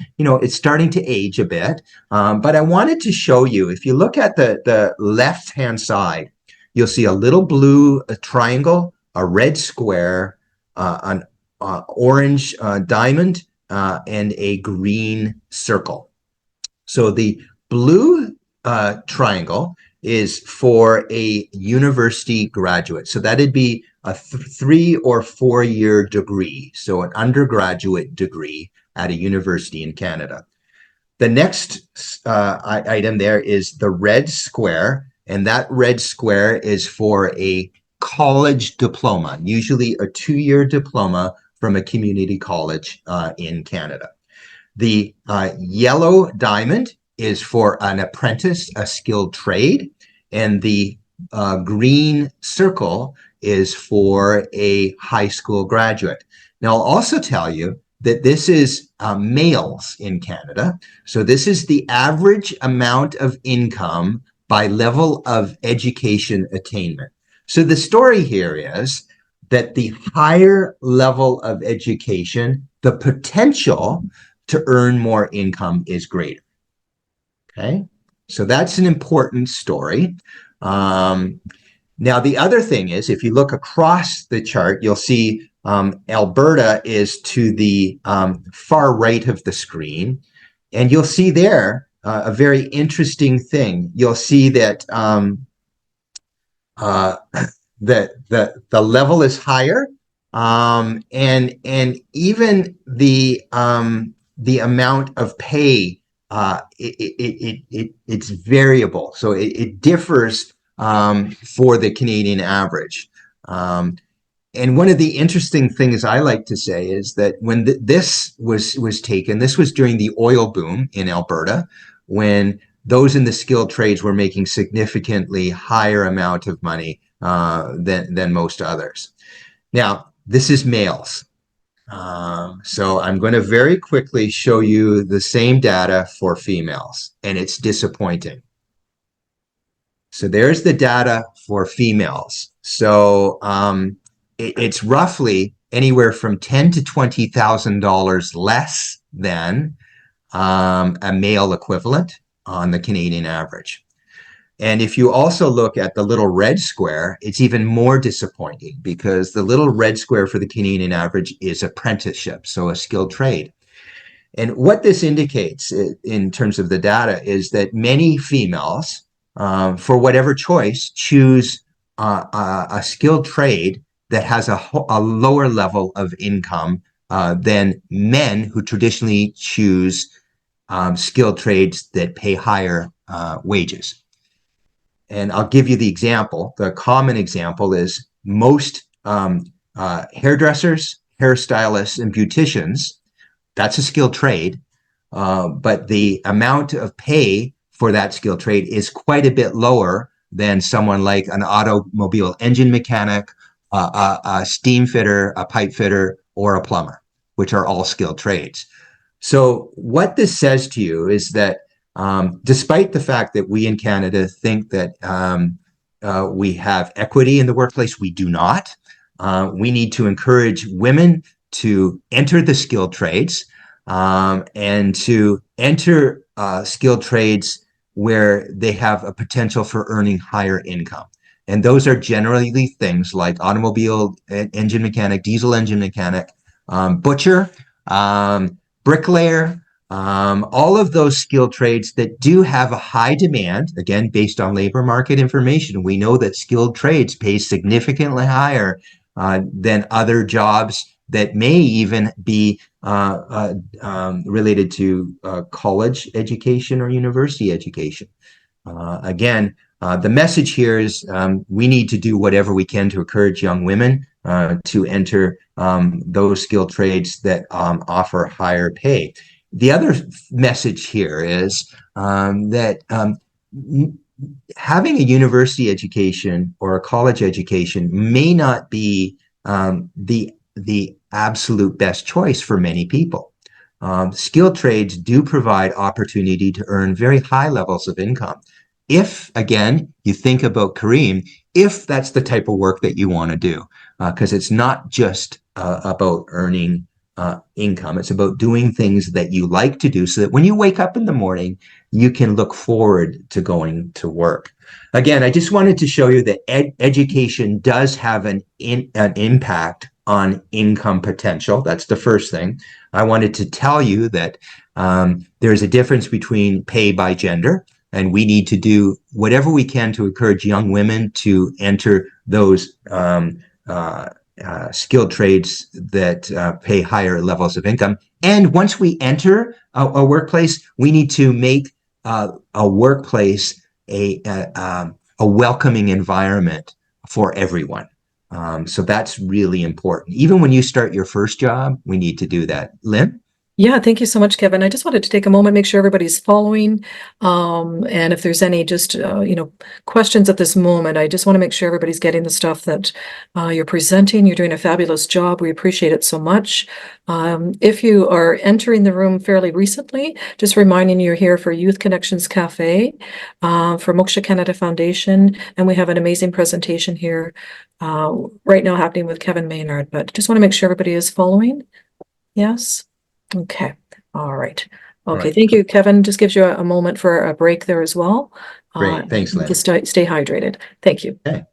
starting to age a bit. But I wanted to show you, if you look at the left-hand side, you'll see a little blue triangle, a red square, an orange diamond, and a green circle. So the blue triangle is for a university graduate. So that'd be a 3 or 4 year degree. So an undergraduate degree at a university in Canada. The next item there is the red square. And that red square is for a college diploma, usually a 2-year diploma from a community college in Canada. The yellow diamond is for an apprentice, a skilled trade, and the green circle is for a high school graduate. Now, I'll also tell you that this is males in Canada. So this is the average amount of income by level of education attainment. So the story here is that the higher level of education, the potential to earn more income is greater. Okay. So that's an important story. Now, the other thing is, if you look across the chart, you'll see Alberta is to the far right of the screen. And you'll see there a very interesting thing. You'll see that the level is higher, and even the amount of pay it's variable, so it differs for the Canadian average. And one of the interesting things I like to say is that when this was taken, this was during the oil boom in Alberta, when those in the skilled trades were making significantly higher amount of money than most others. Now, this is males. So I'm going to very quickly show you the same data for females, and it's disappointing. So there's the data for females. So it's roughly anywhere from $10,000 to $20,000 less than a male equivalent on the Canadian average. And if you also look at the little red square, it's even more disappointing, because the little red square for the Canadian average is apprenticeship, so a skilled trade. And what this indicates in terms of the data is that many females, for whatever choice, choose a skilled trade that has a lower level of income than men who traditionally choose skilled trades that pay higher wages. And I'll give you the example. The common example is most hairdressers, hairstylists, and beauticians. That's a skilled trade, but the amount of pay for that skilled trade is quite a bit lower than someone like an automobile engine mechanic, a steam fitter, a pipe fitter, or a plumber, which are all skilled trades. So what this says to you is that despite the fact that we in Canada think that we have equity in the workplace, we do not. We need to encourage women to enter the skilled trades and to enter skilled trades where they have a potential for earning higher income. And those are generally things like automobile engine mechanic, diesel engine mechanic, butcher, bricklayer, all of those skilled trades that do have a high demand. Again, based on labor market information, we know that skilled trades pay significantly higher than other jobs that may even be related to college education or university education. Again, the message here is we need to do whatever we can to encourage young women to enter those skilled trades that offer higher pay. The other message here is that having a university education or a college education may not be the absolute best choice for many people. Skilled trades do provide opportunity to earn very high levels of income. If, again, you think about Kareem, if that's the type of work that you want to do, because it's not just about earning income. It's about doing things that you like to do so that when you wake up in the morning, you can look forward to going to work. Again, I just wanted to show you that education does have an impact on income potential. That's the first thing. I wanted to tell you that there's a difference between pay by gender, and we need to do whatever we can to encourage young women to enter those skilled trades that pay higher levels of income. And once we enter a workplace, we need to make a workplace a welcoming environment for everyone. So that's really important. Even when you start your first job, we need to do that. Lynn? Yeah, thank you so much, Kevin. I just wanted to take a moment, make sure everybody's following. And if there's any just, questions at this moment, I just want to make sure everybody's getting the stuff that you're presenting. You're doing a fabulous job. We appreciate it so much. If you are entering the room fairly recently, just reminding you you're here for Youth Connections Café for Moksha Canada Foundation. And we have an amazing presentation here right now happening with Kevin Maynard. But just want to make sure everybody is following. Yes. Okay. All right. Okay, right. thank you, Kevin. Just gives you a moment for a break there as well. Great. Thanks, Lynn. Just stay hydrated. Thank you. Okay.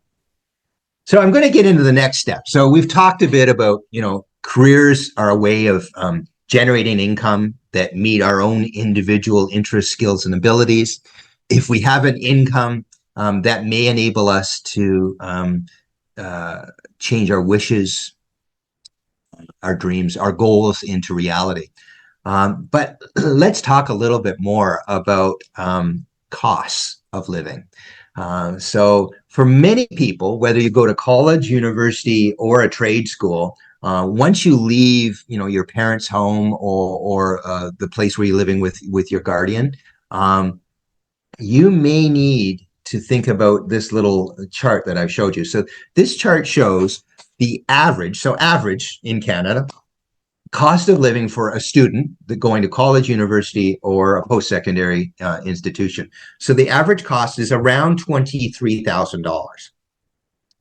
So I'm going to get into the next step. So we've talked a bit about, careers are a way of generating income that meet our own individual interests, skills, and abilities. If we have an income, that may enable us to change our wishes, our dreams, our goals into reality. But let's talk a little bit more about costs of living. So for many people, whether you go to college, university, or a trade school, once you leave, your parents' home or the place where you're living with your guardian, you may need to think about this little chart that I've showed you. So this chart shows the average, so average in Canada, cost of living for a student that going to college, university, or a post-secondary institution. So the average cost is around $23,000.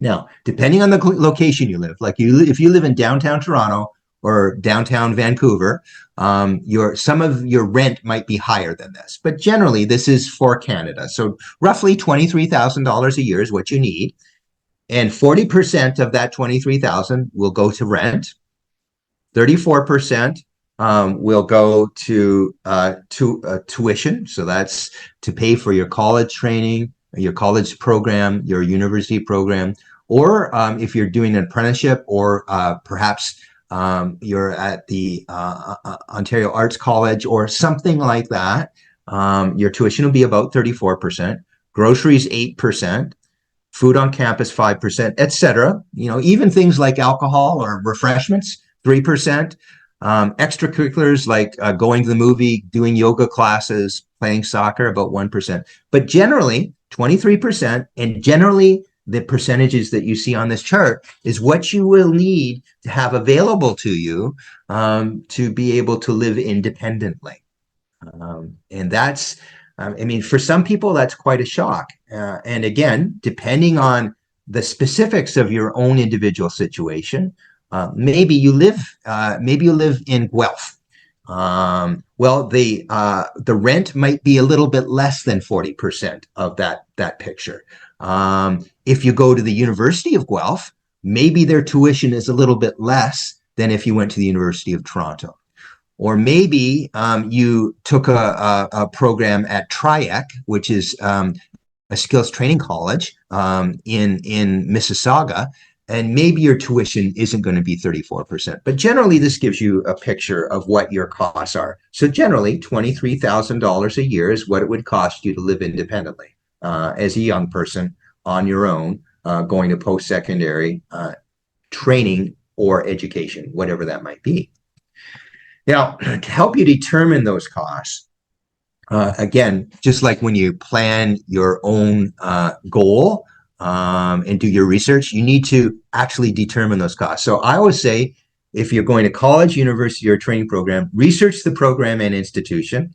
Now, depending on the location you live, like if you live in downtown Toronto or downtown Vancouver, some of your rent might be higher than this. But generally, this is for Canada. So roughly $23,000 a year is what you need. And 40% of that $23,000 will go to rent. 34% will go to tuition. So that's to pay for your college training, your college program, your university program, or if you're doing an apprenticeship, or perhaps you're at the Ontario Arts College or something like that, your tuition will be about 34%, groceries 8%, food on campus 5%, etc. Even things like alcohol or refreshments 3%, extracurriculars like going to the movie, doing yoga classes, playing soccer, about 1%. But generally, 23%, and generally the percentages that you see on this chart is what you will need to have available to you to be able to live independently. And that's, for some people, that's quite a shock. And again, depending on the specifics of your own individual situation, maybe you live in Guelph. Well, the rent might be a little bit less than 40% of that picture. If you go to the University of Guelph, maybe their tuition is a little bit less than if you went to the University of Toronto. Or maybe you took a program at TRIAC, which is a skills training college in Mississauga, and maybe your tuition isn't going to be 34%. But generally, this gives you a picture of what your costs are. So generally, $23,000 a year is what it would cost you to live independently as a young person on your own, going to post-secondary training or education, whatever that might be. Now, to help you determine those costs, again, just like when you plan your own goal and do your research, you need to actually determine those costs. So I always say, if you're going to college, university, or training program, research the program and institution.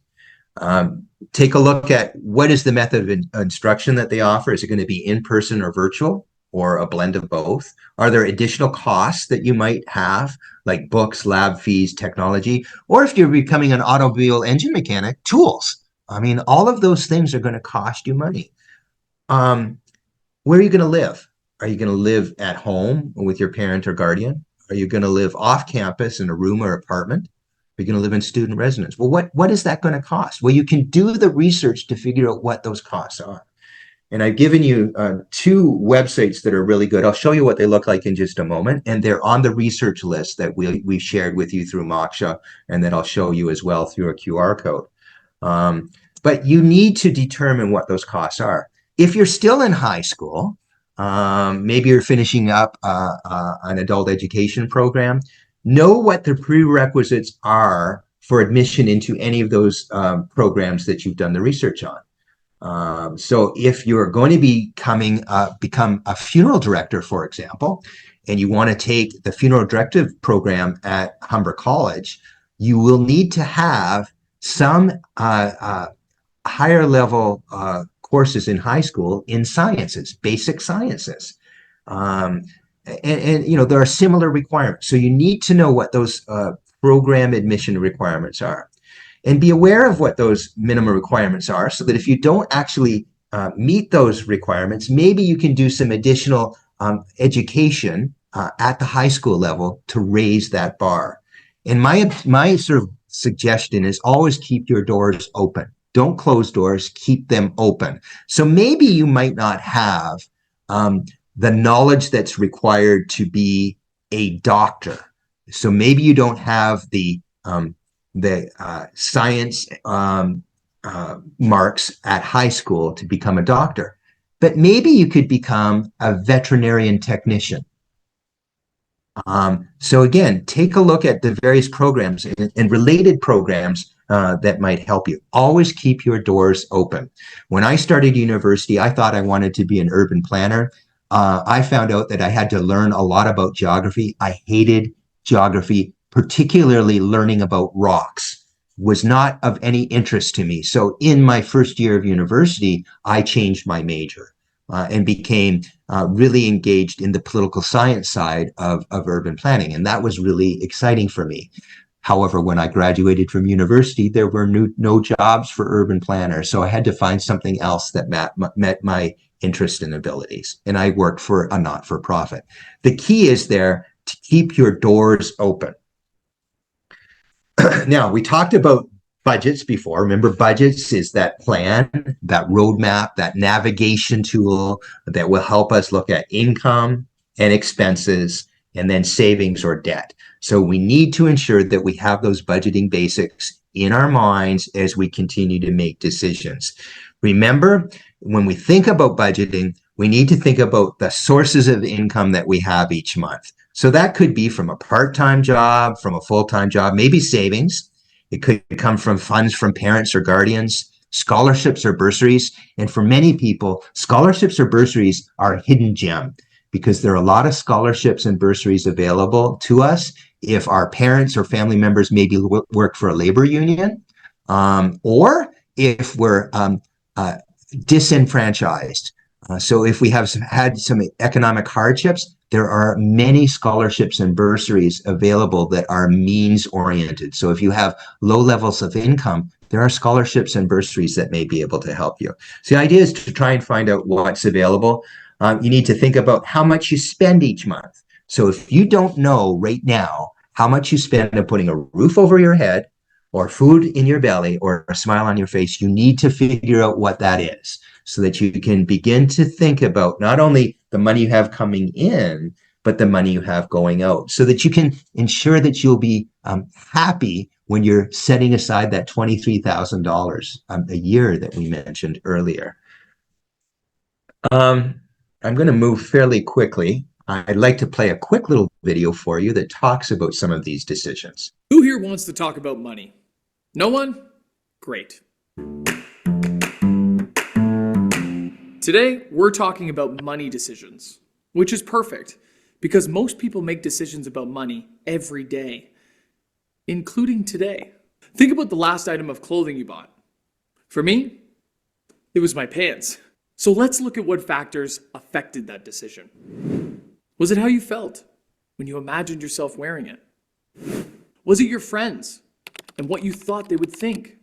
Take a look at what is the method of instruction that they offer. Is it going to be in person or virtual, or a blend of both? Are there additional costs that you might have, like books, lab fees, technology? Or if you're becoming an automobile engine mechanic, tools. All of those things are going to cost you money. Where are you going to live? Are you going to live at home with your parent or guardian? Are you going to live off campus in a room or apartment? Are you going to live in student residence? Well, what is that going to cost? Well, you can do the research to figure out what those costs are. And I've given you two websites that are really good. I'll show you what they look like in just a moment. And they're on the research list that we've shared with you through Moksha, and that I'll show you as well through a QR code. But you need to determine what those costs are. If you're still in high school, maybe you're finishing up an adult education program, know what the prerequisites are for admission into any of those programs that you've done the research on. So if you're going to become a funeral director, for example, and you want to take the funeral directive program at Humber College, you will need to have some higher level courses in high school in sciences, basic sciences. And there are similar requirements. So you need to know what those program admission requirements are. and be aware of what those minimum requirements are, so that if you don't actually meet those requirements, maybe you can do some additional education at the high school level to raise that bar. And my sort of suggestion is always keep your doors open. Don't close doors, keep them open. So maybe you might not have the knowledge that's required to be a doctor. So maybe you don't have the science marks at high school to become a doctor, but maybe you could become a veterinarian technician. So again, take a look at the various programs and related programs that might help you. Always keep your doors open. When I started university, I thought I wanted to be an urban planner. I found out that I had to learn a lot about geography. I hated geography, particularly learning about rocks was not of any interest to me. So in my first year of university, I changed my major and became really engaged in the political science side of urban planning. And that was really exciting for me. However, when I graduated from university, there were no jobs for urban planners. So I had to find something else that met my interest and abilities. And I worked for a not-for-profit. The key is there to keep your doors open. Now, we talked about budgets before. Remember, budgets is that plan, that roadmap, that navigation tool that will help us look at income and expenses and then savings or debt. So we need to ensure that we have those budgeting basics in our minds as we continue to make decisions. Remember, when we think about budgeting, we need to think about the sources of income that we have each month. So that could be from a part-time job, from a full-time job, maybe savings. It could come from funds from parents or guardians, scholarships or bursaries. And for many people, scholarships or bursaries are a hidden gem because there are a lot of scholarships and bursaries available to us if our parents or family members maybe work for a labor union, or if we're disenfranchised. So if we have had some economic hardships, there are many scholarships and bursaries available that are means oriented. So if you have low levels of income, there are scholarships and bursaries that may be able to help you. So the idea is to try and find out what's available. You need to think about how much you spend each month. So if you don't know right now how much you spend on putting a roof over your head or food in your belly or a smile on your face, you need to figure out what that is so that you can begin to think about not only the money you have coming in, but the money you have going out so that you can ensure that you'll be happy when you're setting aside that $23,000 a year that we mentioned earlier. I'm going to move fairly quickly. I'd like to play a quick little video for you that talks about some of these decisions. Who here wants to talk about money? No one? Great. Today, we're talking about money decisions, which is perfect because most people make decisions about money every day, including today. Think about the last item of clothing you bought. For me, it was my pants. So let's look at what factors affected that decision. Was it how you felt when you imagined yourself wearing it? Was it your friends and what you thought they would think?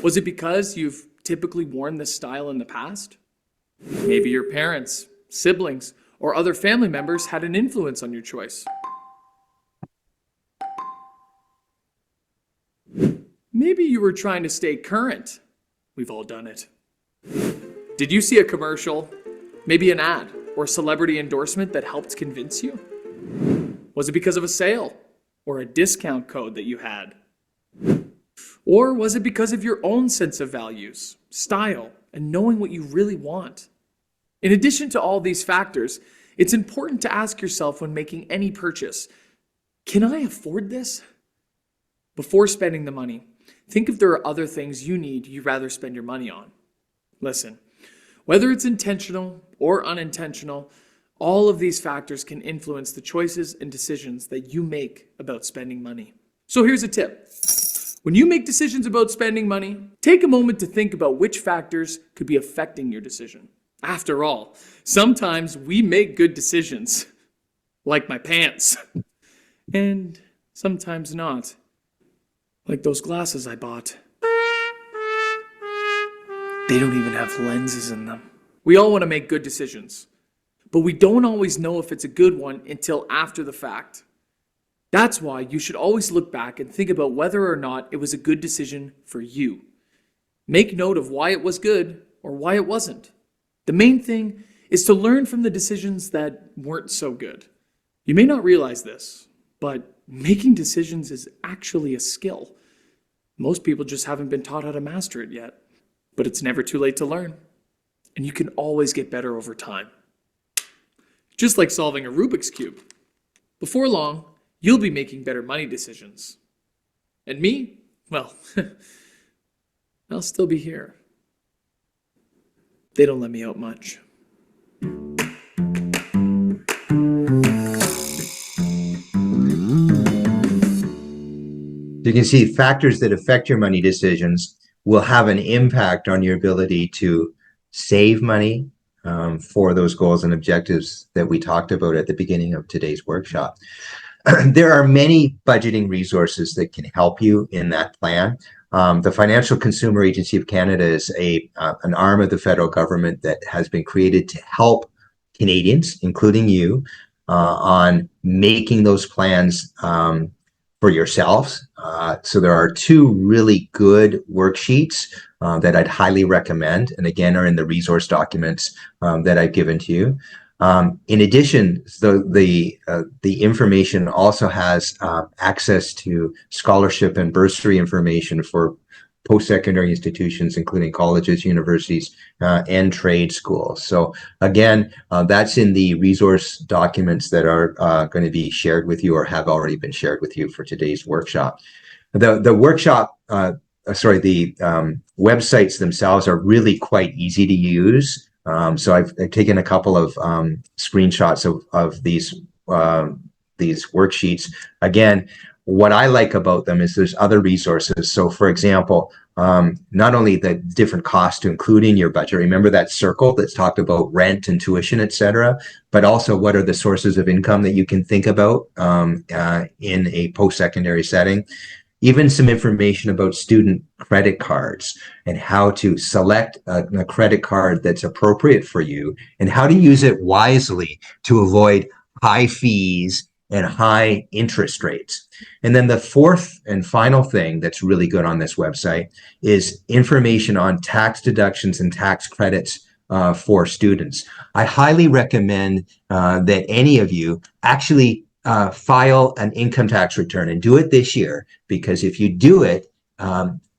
Was it because you've typically worn this style in the past? Maybe your parents, siblings, or other family members had an influence on your choice. Maybe you were trying to stay current. We've all done it. Did you see a commercial, maybe an ad, or a celebrity endorsement that helped convince you? Was it because of a sale or a discount code that you had? Or was it because of your own sense of values, style, and knowing what you really want? In addition to all these factors, it's important to ask yourself when making any purchase, can I afford this? Before spending the money, think if there are other things you need you'd rather spend your money on. Listen, whether it's intentional or unintentional, all of these factors can influence the choices and decisions that you make about spending money. So here's a tip. When you make decisions about spending money, take a moment to think about which factors could be affecting your decision. After all, sometimes we make good decisions, like my pants, and sometimes not. Like those glasses I bought. They don't even have lenses in them. We all want to make good decisions, but we don't always know if it's a good one until after the fact. That's why you should always look back and think about whether or not it was a good decision for you. Make note of why it was good or why it wasn't. The main thing is to learn from the decisions that weren't so good. You may not realize this, but making decisions is actually a skill. Most people just haven't been taught how to master it yet. But it's never too late to learn. And you can always get better over time. Just like solving a Rubik's Cube. Before long, you'll be making better money decisions. And me? Well, I'll still be here. They don't let me out much. You can see factors that affect your money decisions will have an impact on your ability to save money for those goals and objectives that we talked about at the beginning of today's workshop. There are many budgeting resources that can help you in that plan. The Financial Consumer Agency of Canada is an arm of the federal government that has been created to help Canadians, including you, on making those plans for yourselves. So there are two really good worksheets that I'd highly recommend, and again are in the resource documents that I've given to you. In addition, the information also has access to scholarship and bursary information for post-secondary institutions, including colleges, universities, and trade schools. So again, that's in the resource documents that are going to be shared with you or have already been shared with you for today's workshop. The workshop, the websites themselves are really quite easy to use. So I've taken a couple of screenshots of these worksheets. Again, what I like about them is there's other resources. So for example, not only the different costs to include in your budget, remember that circle that's talked about rent and tuition, et cetera, but also what are the sources of income that you can think about in a post-secondary setting. Even some information about student credit cards and how to select a credit card that's appropriate for you and how to use it wisely to avoid high fees and high interest rates. And then the fourth and final thing that's really good on this website is information on tax deductions and tax credits for students. I highly recommend that any of you actually file an income tax return and do it this year, because if you do it,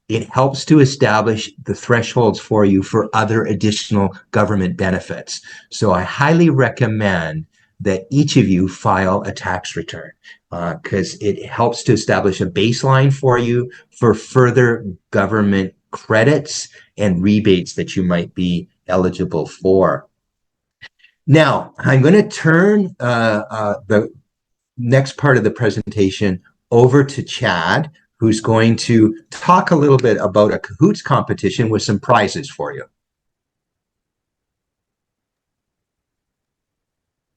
it helps to establish the thresholds for you for other additional government benefits. So I highly recommend that each of you file a tax return because it helps to establish a baseline for you for further government credits and rebates that you might be eligible for. Now, I'm going to turn the next part of the presentation over to Chad, who's going to talk a little bit about a Kahoots competition with some prizes for you.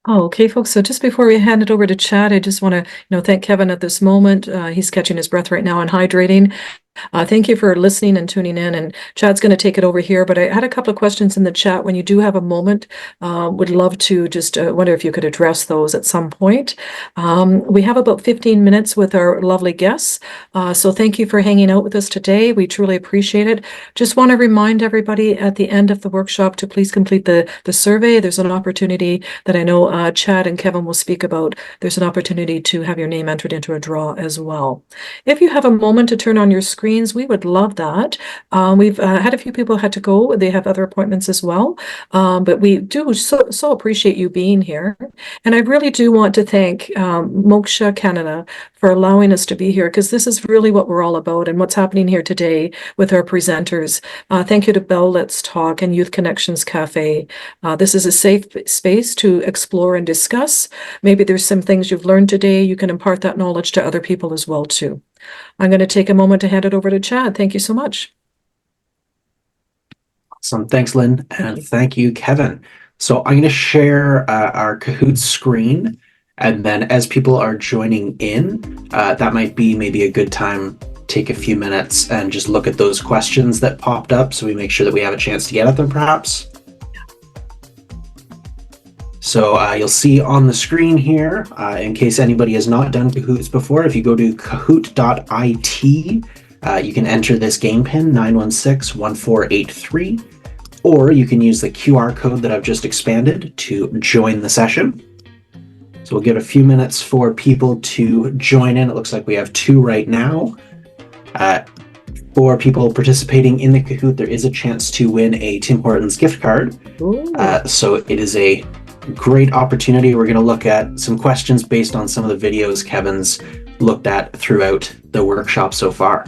Oh, okay, folks. So just before we hand it over to Chad, I just want to, thank Kevin at this moment. He's catching his breath right now and hydrating. Thank you for listening and tuning in, and Chad's going to take it over here, but I had a couple of questions in the chat. When you do have a moment, would love to just wonder if you could address those at some point. We have about 15 minutes with our lovely guests, so thank you for hanging out with us today. We truly appreciate it. Just want to remind everybody at the end of the workshop to please complete the survey. There's an opportunity that I know Chad and Kevin will speak about. There's an opportunity to have your name entered into a draw as well. If you have a moment to turn on your screens, we would love that. We've had a few people had to go. They have other appointments as well. But we do so appreciate you being here. And I really do want to thank Moksha Canada for allowing us to be here, because this is really what we're all about and what's happening here today with our presenters. Thank you to Bell Let's Talk and Youth Connections Café. This is a safe space to explore and discuss. Maybe there's some things you've learned today. You can impart that knowledge to other people as well too. I'm going to take a moment to hand it over to Chad. Thank you so much. Awesome. Thanks, Lynn. And thank you, Kevin. So I'm going to share our Kahoot screen. And then as people are joining in, that might be maybe a good time take a few minutes and just look at those questions that popped up so we make sure that we have a chance to get at them perhaps. So you'll see on the screen here, in case anybody has not done Kahoots before, if you go to kahoot.it, you can enter this game pin 916-1483, or you can use the QR code that I've just expanded to join the session. So we'll give a few minutes for people to join in. It looks like we have 2 right now. For people participating in the Kahoot, there is a chance to win a Tim Hortons gift card. So it is a great opportunity. We're going to look at some questions based on some of the videos Kevin's looked at throughout the workshop so far.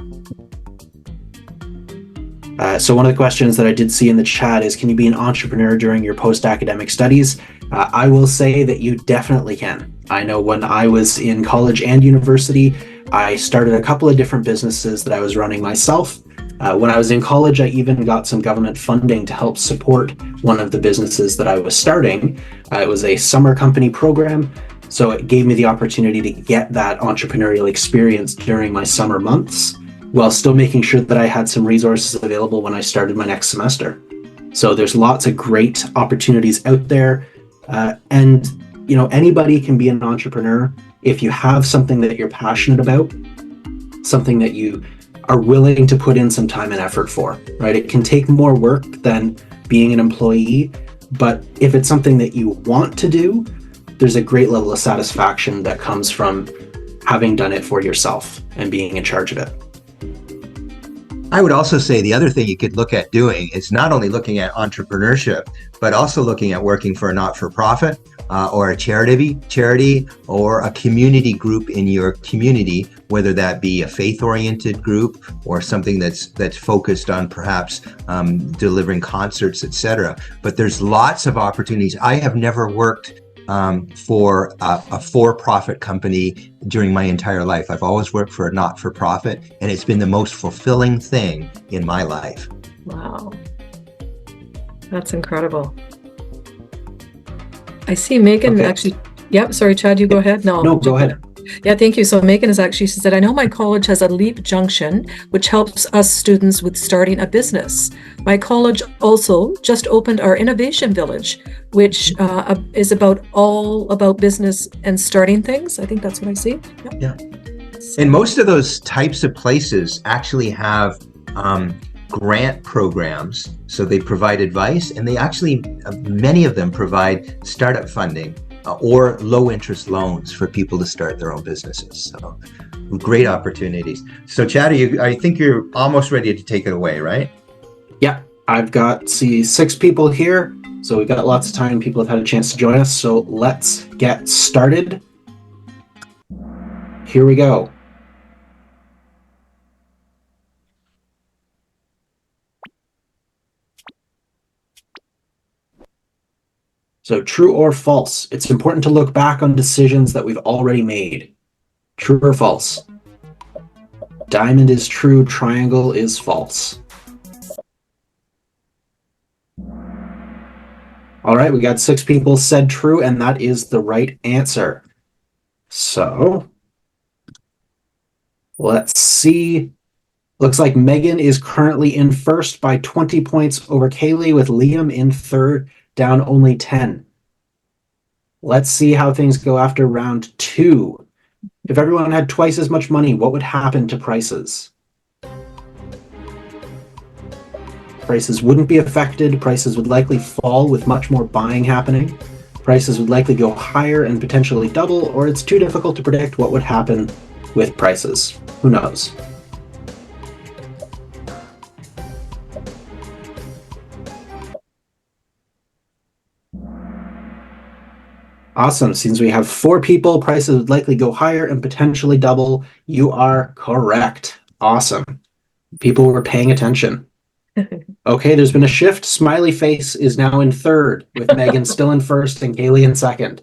So one of the questions that I did see in the chat is, can you be an entrepreneur during your post-academic studies? I will say that you definitely can. I know when I was in college and university, I started a couple of different businesses that I was running myself. When I was in college, I even got some government funding to help support one of the businesses that I was starting. It was a summer company program, so it gave me the opportunity to get that entrepreneurial experience during my summer months, while still making sure that I had some resources available when I started my next semester. So there's lots of great opportunities out there, and anybody can be an entrepreneur if you have something that you're passionate about, something that you are willing to put in some time and effort for, right? It can take more work than being an employee, but if it's something that you want to do, there's a great level of satisfaction that comes from having done it for yourself and being in charge of it. I would also say the other thing you could look at doing is not only looking at entrepreneurship, but also looking at working for a not-for-profit or a charity or a community group in your community, whether that be a faith-oriented group or something that's focused on perhaps delivering concerts, etc. But there's lots of opportunities. I have never worked for a for-profit company during my entire life. I've always worked for a not-for-profit, and it's been the most fulfilling thing in my life. Wow. That's incredible. I see Megan actually. Yep, sorry, Chad, you go ahead. No, go ahead. Yeah, thank you. So Megan is actually, she said, I know my college has a Leap Junction, which helps us students with starting a business. My college also just opened our Innovation Village, which is all about business and starting things. I think that's what I see. Yep. Yeah. And most of those types of places actually have grant programs. So they provide advice, and they actually, many of them provide startup funding or low interest loans for people to start their own businesses. So great opportunities. So Chad, I think you're almost ready to take it away, right? Yeah, I've got 6 people here, so we've got lots of time. People have had a chance to join us, so let's get started. Here we go. So true or false? It's important to look back on decisions that we've already made. True or false? Diamond is true, triangle is false. All right, we got 6 people said true, and that is the right answer. So let's see. Looks like Megan is currently in first by 20 points over Kaylee, with Liam in third, down only 10. Let's see how things go after round 2. If everyone had twice as much money, what would happen to prices? Prices wouldn't be affected. Prices would likely fall with much more buying happening. Prices would likely go higher and potentially double, or it's too difficult to predict what would happen with prices. Who knows? Awesome. Since we have 4 people, prices would likely go higher and potentially double. You are correct. Awesome. People were paying attention. Okay, there's been a shift. Smiley face is now in third, with Megan still in first and Kaylee in second.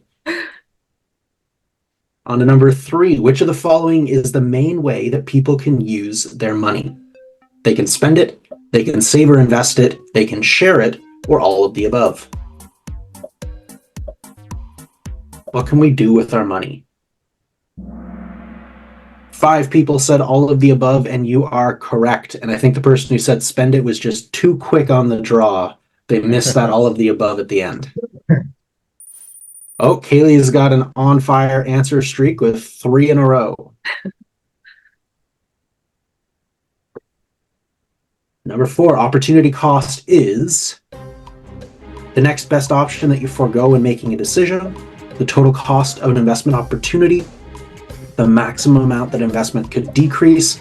On to number 3. Which of the following is the main way that people can use their money? They can spend it, they can save or invest it, they can share it, or all of the above. What can we do with our money? 5 people said all of the above, and you are correct. And I think the person who said spend it was just too quick on the draw. They missed that all of the above at the end. Oh, Kaylee's got an on-fire answer streak with 3 in a row. Number 4, opportunity cost is the next best option that you forego when making a decision, the total cost of an investment opportunity, the maximum amount that investment could decrease,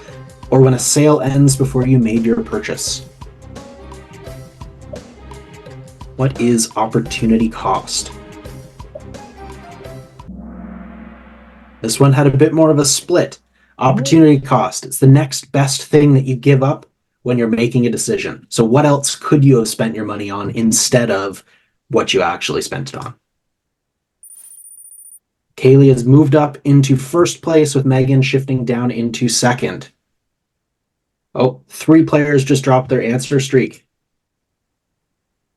or when a sale ends before you made your purchase. What is opportunity cost? This one had a bit more of a split. Opportunity cost, it's the next best thing that you give up when you're making a decision. So what else could you have spent your money on instead of what you actually spent it on? Kaylee has moved up into first place with Megan shifting down into second. Oh, 3 players just dropped their answer streak.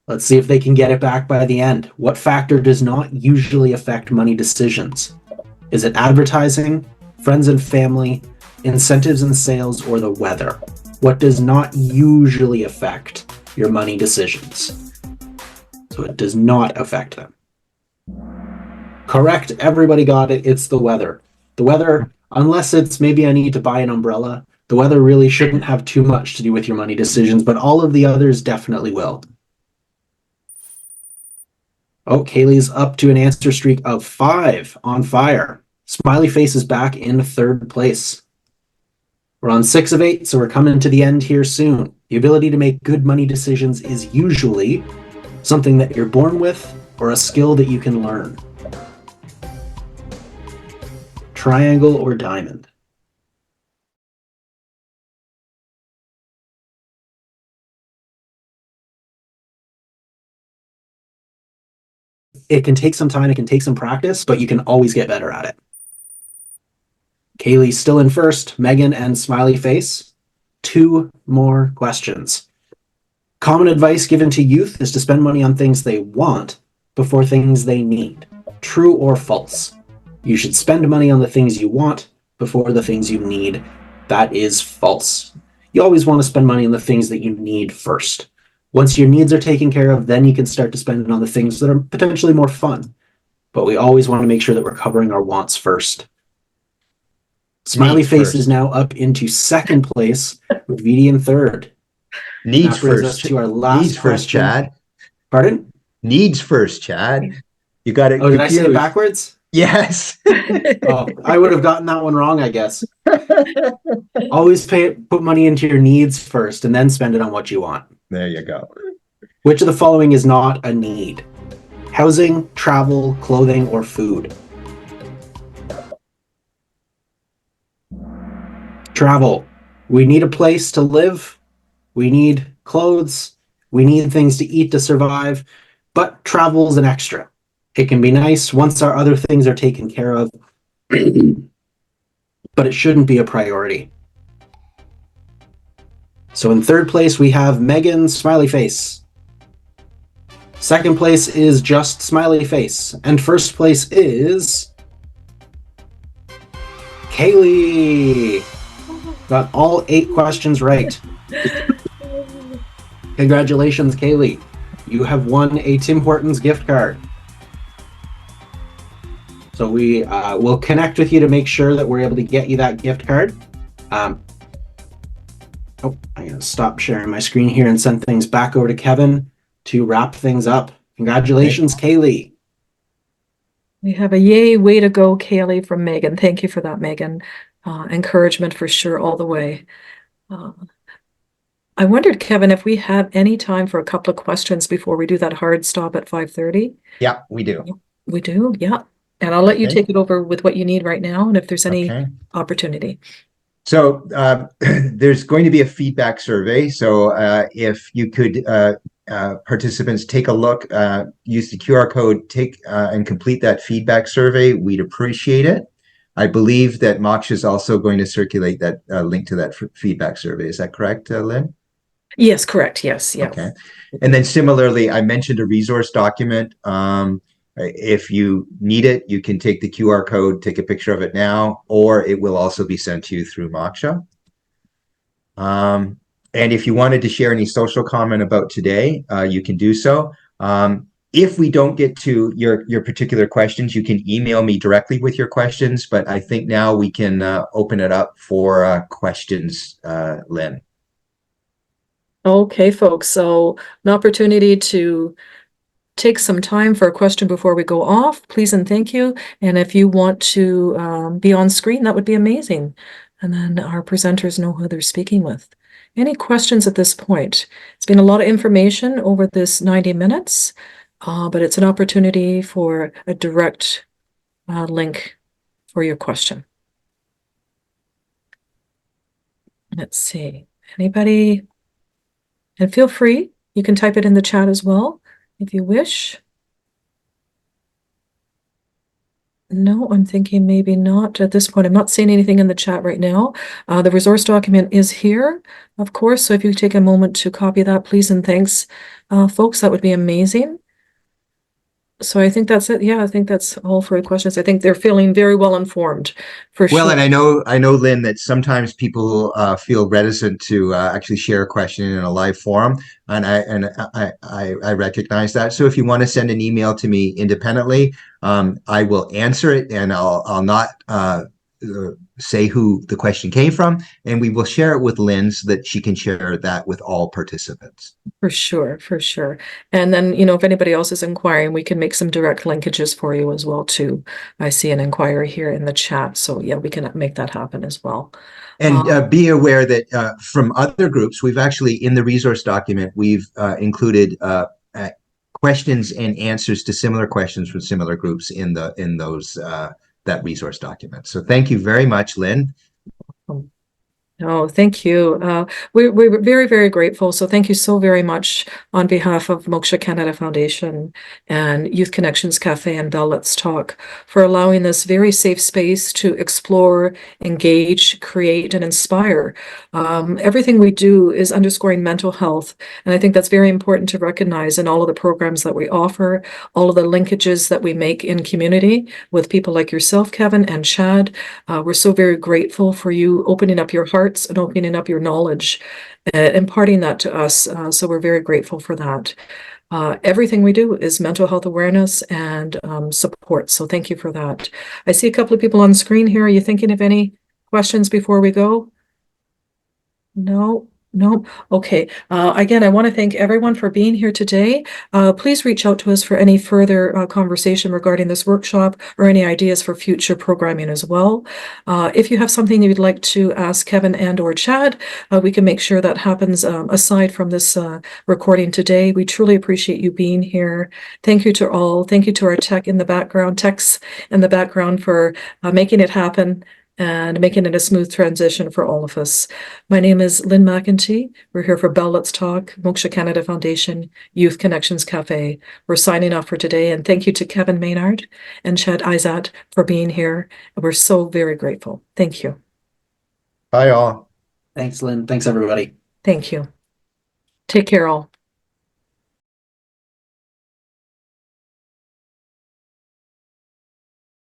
Let's see if they can get it back by the end. What factor does not usually affect money decisions? Is it advertising, friends and family, incentives and sales, or the weather? What does not usually affect your money decisions? So it does not affect them. Correct, everybody got it. It's the weather. The weather, unless it's maybe I need to buy an umbrella, the weather really shouldn't have too much to do with your money decisions, but all of the others definitely will. Oh, Kaylee's up to an answer streak of 5 on fire. Smiley face is back in third place. We're on 6 of 8, so we're coming to the end here soon. The ability to make good money decisions is usually something that you're born with or a skill that you can learn. Triangle or diamond? It can take some time, it can take some practice, but you can always get better at it. Kaylee's still in first, Megan and Smiley Face. 2 more questions. Common advice given to youth is to spend money on things they want before things they need. True or false? You should spend money on the things you want before the things you need. That is false. You always want to spend money on the things that you need first. Once your needs are taken care of, then you can start to spend it on the things that are potentially more fun. But we always want to make sure that we're covering our wants first. Smiley Face is now up into second place with VD in third. Needs That brings first. us to our last Needs first, question. Chad. Pardon? Needs first, Chad. You got it. Oh, did I say it backwards? Yes. Oh, I would have gotten that one wrong, I guess. Always put money into your needs first and then spend it on what you want. There you go. Which of the following is not a need? Housing, travel, clothing, or food? Travel. We need a place to live. We need clothes. We need things to eat to survive. But travel is an extra. It can be nice once our other things are taken care of, but it shouldn't be a priority. So in third place, we have Megan Smiley Face. Second place is just Smiley Face. And first place is Kaylee. Got all 8 questions right. Congratulations, Kaylee. You have won a Tim Hortons gift card. So we will connect with you to make sure that we're able to get you that gift card. I'm going to stop sharing my screen here and send things back over to Kevin to wrap things up. Congratulations, Kaylee. We have a yay, way to go, Kaylee, from Megan. Thank you for that, Megan. Encouragement for sure all the way. I wondered, Kevin, if we have any time for a couple of questions before we do that hard stop at 5:30. Yeah, we do. We do, yeah. And I'll let you Okay. take it over with what you need right now and if there's any Okay. opportunity. So there's going to be a feedback survey. So if you could, participants, take a look, use the QR code, and complete that feedback survey. We'd appreciate it. I believe that Moksha is also going to circulate that link to that feedback survey. Is that correct, Lynn? Yes, correct. Yes, yes. Okay. And then similarly, I mentioned a resource document. If you need it, you can take the QR code, take a picture of it now, or it will also be sent to you through Moksha. And if you wanted to share any social comment about today, you can do so. If we don't get to your particular questions, you can email me directly with your questions, but I think now we can open it up for questions, Lynn. Okay, folks, so an opportunity to take some time for a question before we go off, please and thank you. And if you want to be on screen, that would be amazing. And then our presenters know who they're speaking with. Any questions at this point? It's been a lot of information over this 90 minutes, but it's an opportunity for a direct link for your question. Let's see. Anybody? And feel free, you can type it in the chat as well if you wish. No, I'm thinking maybe not at this point. I'm not seeing anything in the chat right now. The resource document is here, of course, so if you take a moment to copy that, please and thanks, folks, that would be amazing. So I think that's it. Yeah, I think that's all for the questions. I think they're feeling very well informed, for Well, sure. and I know, Lynn, that sometimes people feel reticent to actually share a question in a live forum, and I recognize that. So if you want to send an email to me independently, I will answer it, and I'll not say who the question came from, and we will share it with Lynn so that she can share that with all participants. For sure, for sure. And then, you know, if anybody else is inquiring, we can make some direct linkages for you as well, too. I see an inquiry here in the chat, so yeah, we can make that happen as well. And be aware that from other groups, we've actually, in the resource document, we've included questions and answers to similar questions from similar groups in those that resource document. So thank you very much, Lynn. Oh, thank you. We're very, very grateful. So thank you so very much on behalf of Moksha Canada Foundation and Youth Connections Café and Bell Let's Talk for allowing this very safe space to explore, engage, create, and inspire. Everything we do is underscoring mental health. And I think that's very important to recognize in all of the programs that we offer, all of the linkages that we make in community with people like yourself, Kevin, and Chad. We're so very grateful for you opening up your hearts and opening up your knowledge, imparting that to us. So we're very grateful for that. Everything we do is mental health awareness and support. So thank you for that. I see a couple of people on screen here. Are you thinking of any questions before we go? No. No. Okay. Again, I want to thank everyone for being here today. Please reach out to us for any further conversation regarding this workshop or any ideas for future programming as well. If you have something you'd like to ask Kevin and or Chad, we can make sure that happens aside from this recording today. We truly appreciate you being here. Thank you to all. Thank you to our techs in the background for making it happen and making it a smooth transition for all of us. My name is Lynn McEntee. We're here for Bell Let's Talk, Moksha Canada Foundation, Youth Connections Café. We're signing off for today, and thank you to Kevin Maynard and Chad Izat for being here. We're so very grateful. Thank you. Bye, all. Thanks, Lynn. Thanks, everybody. Thank you. Take care, all.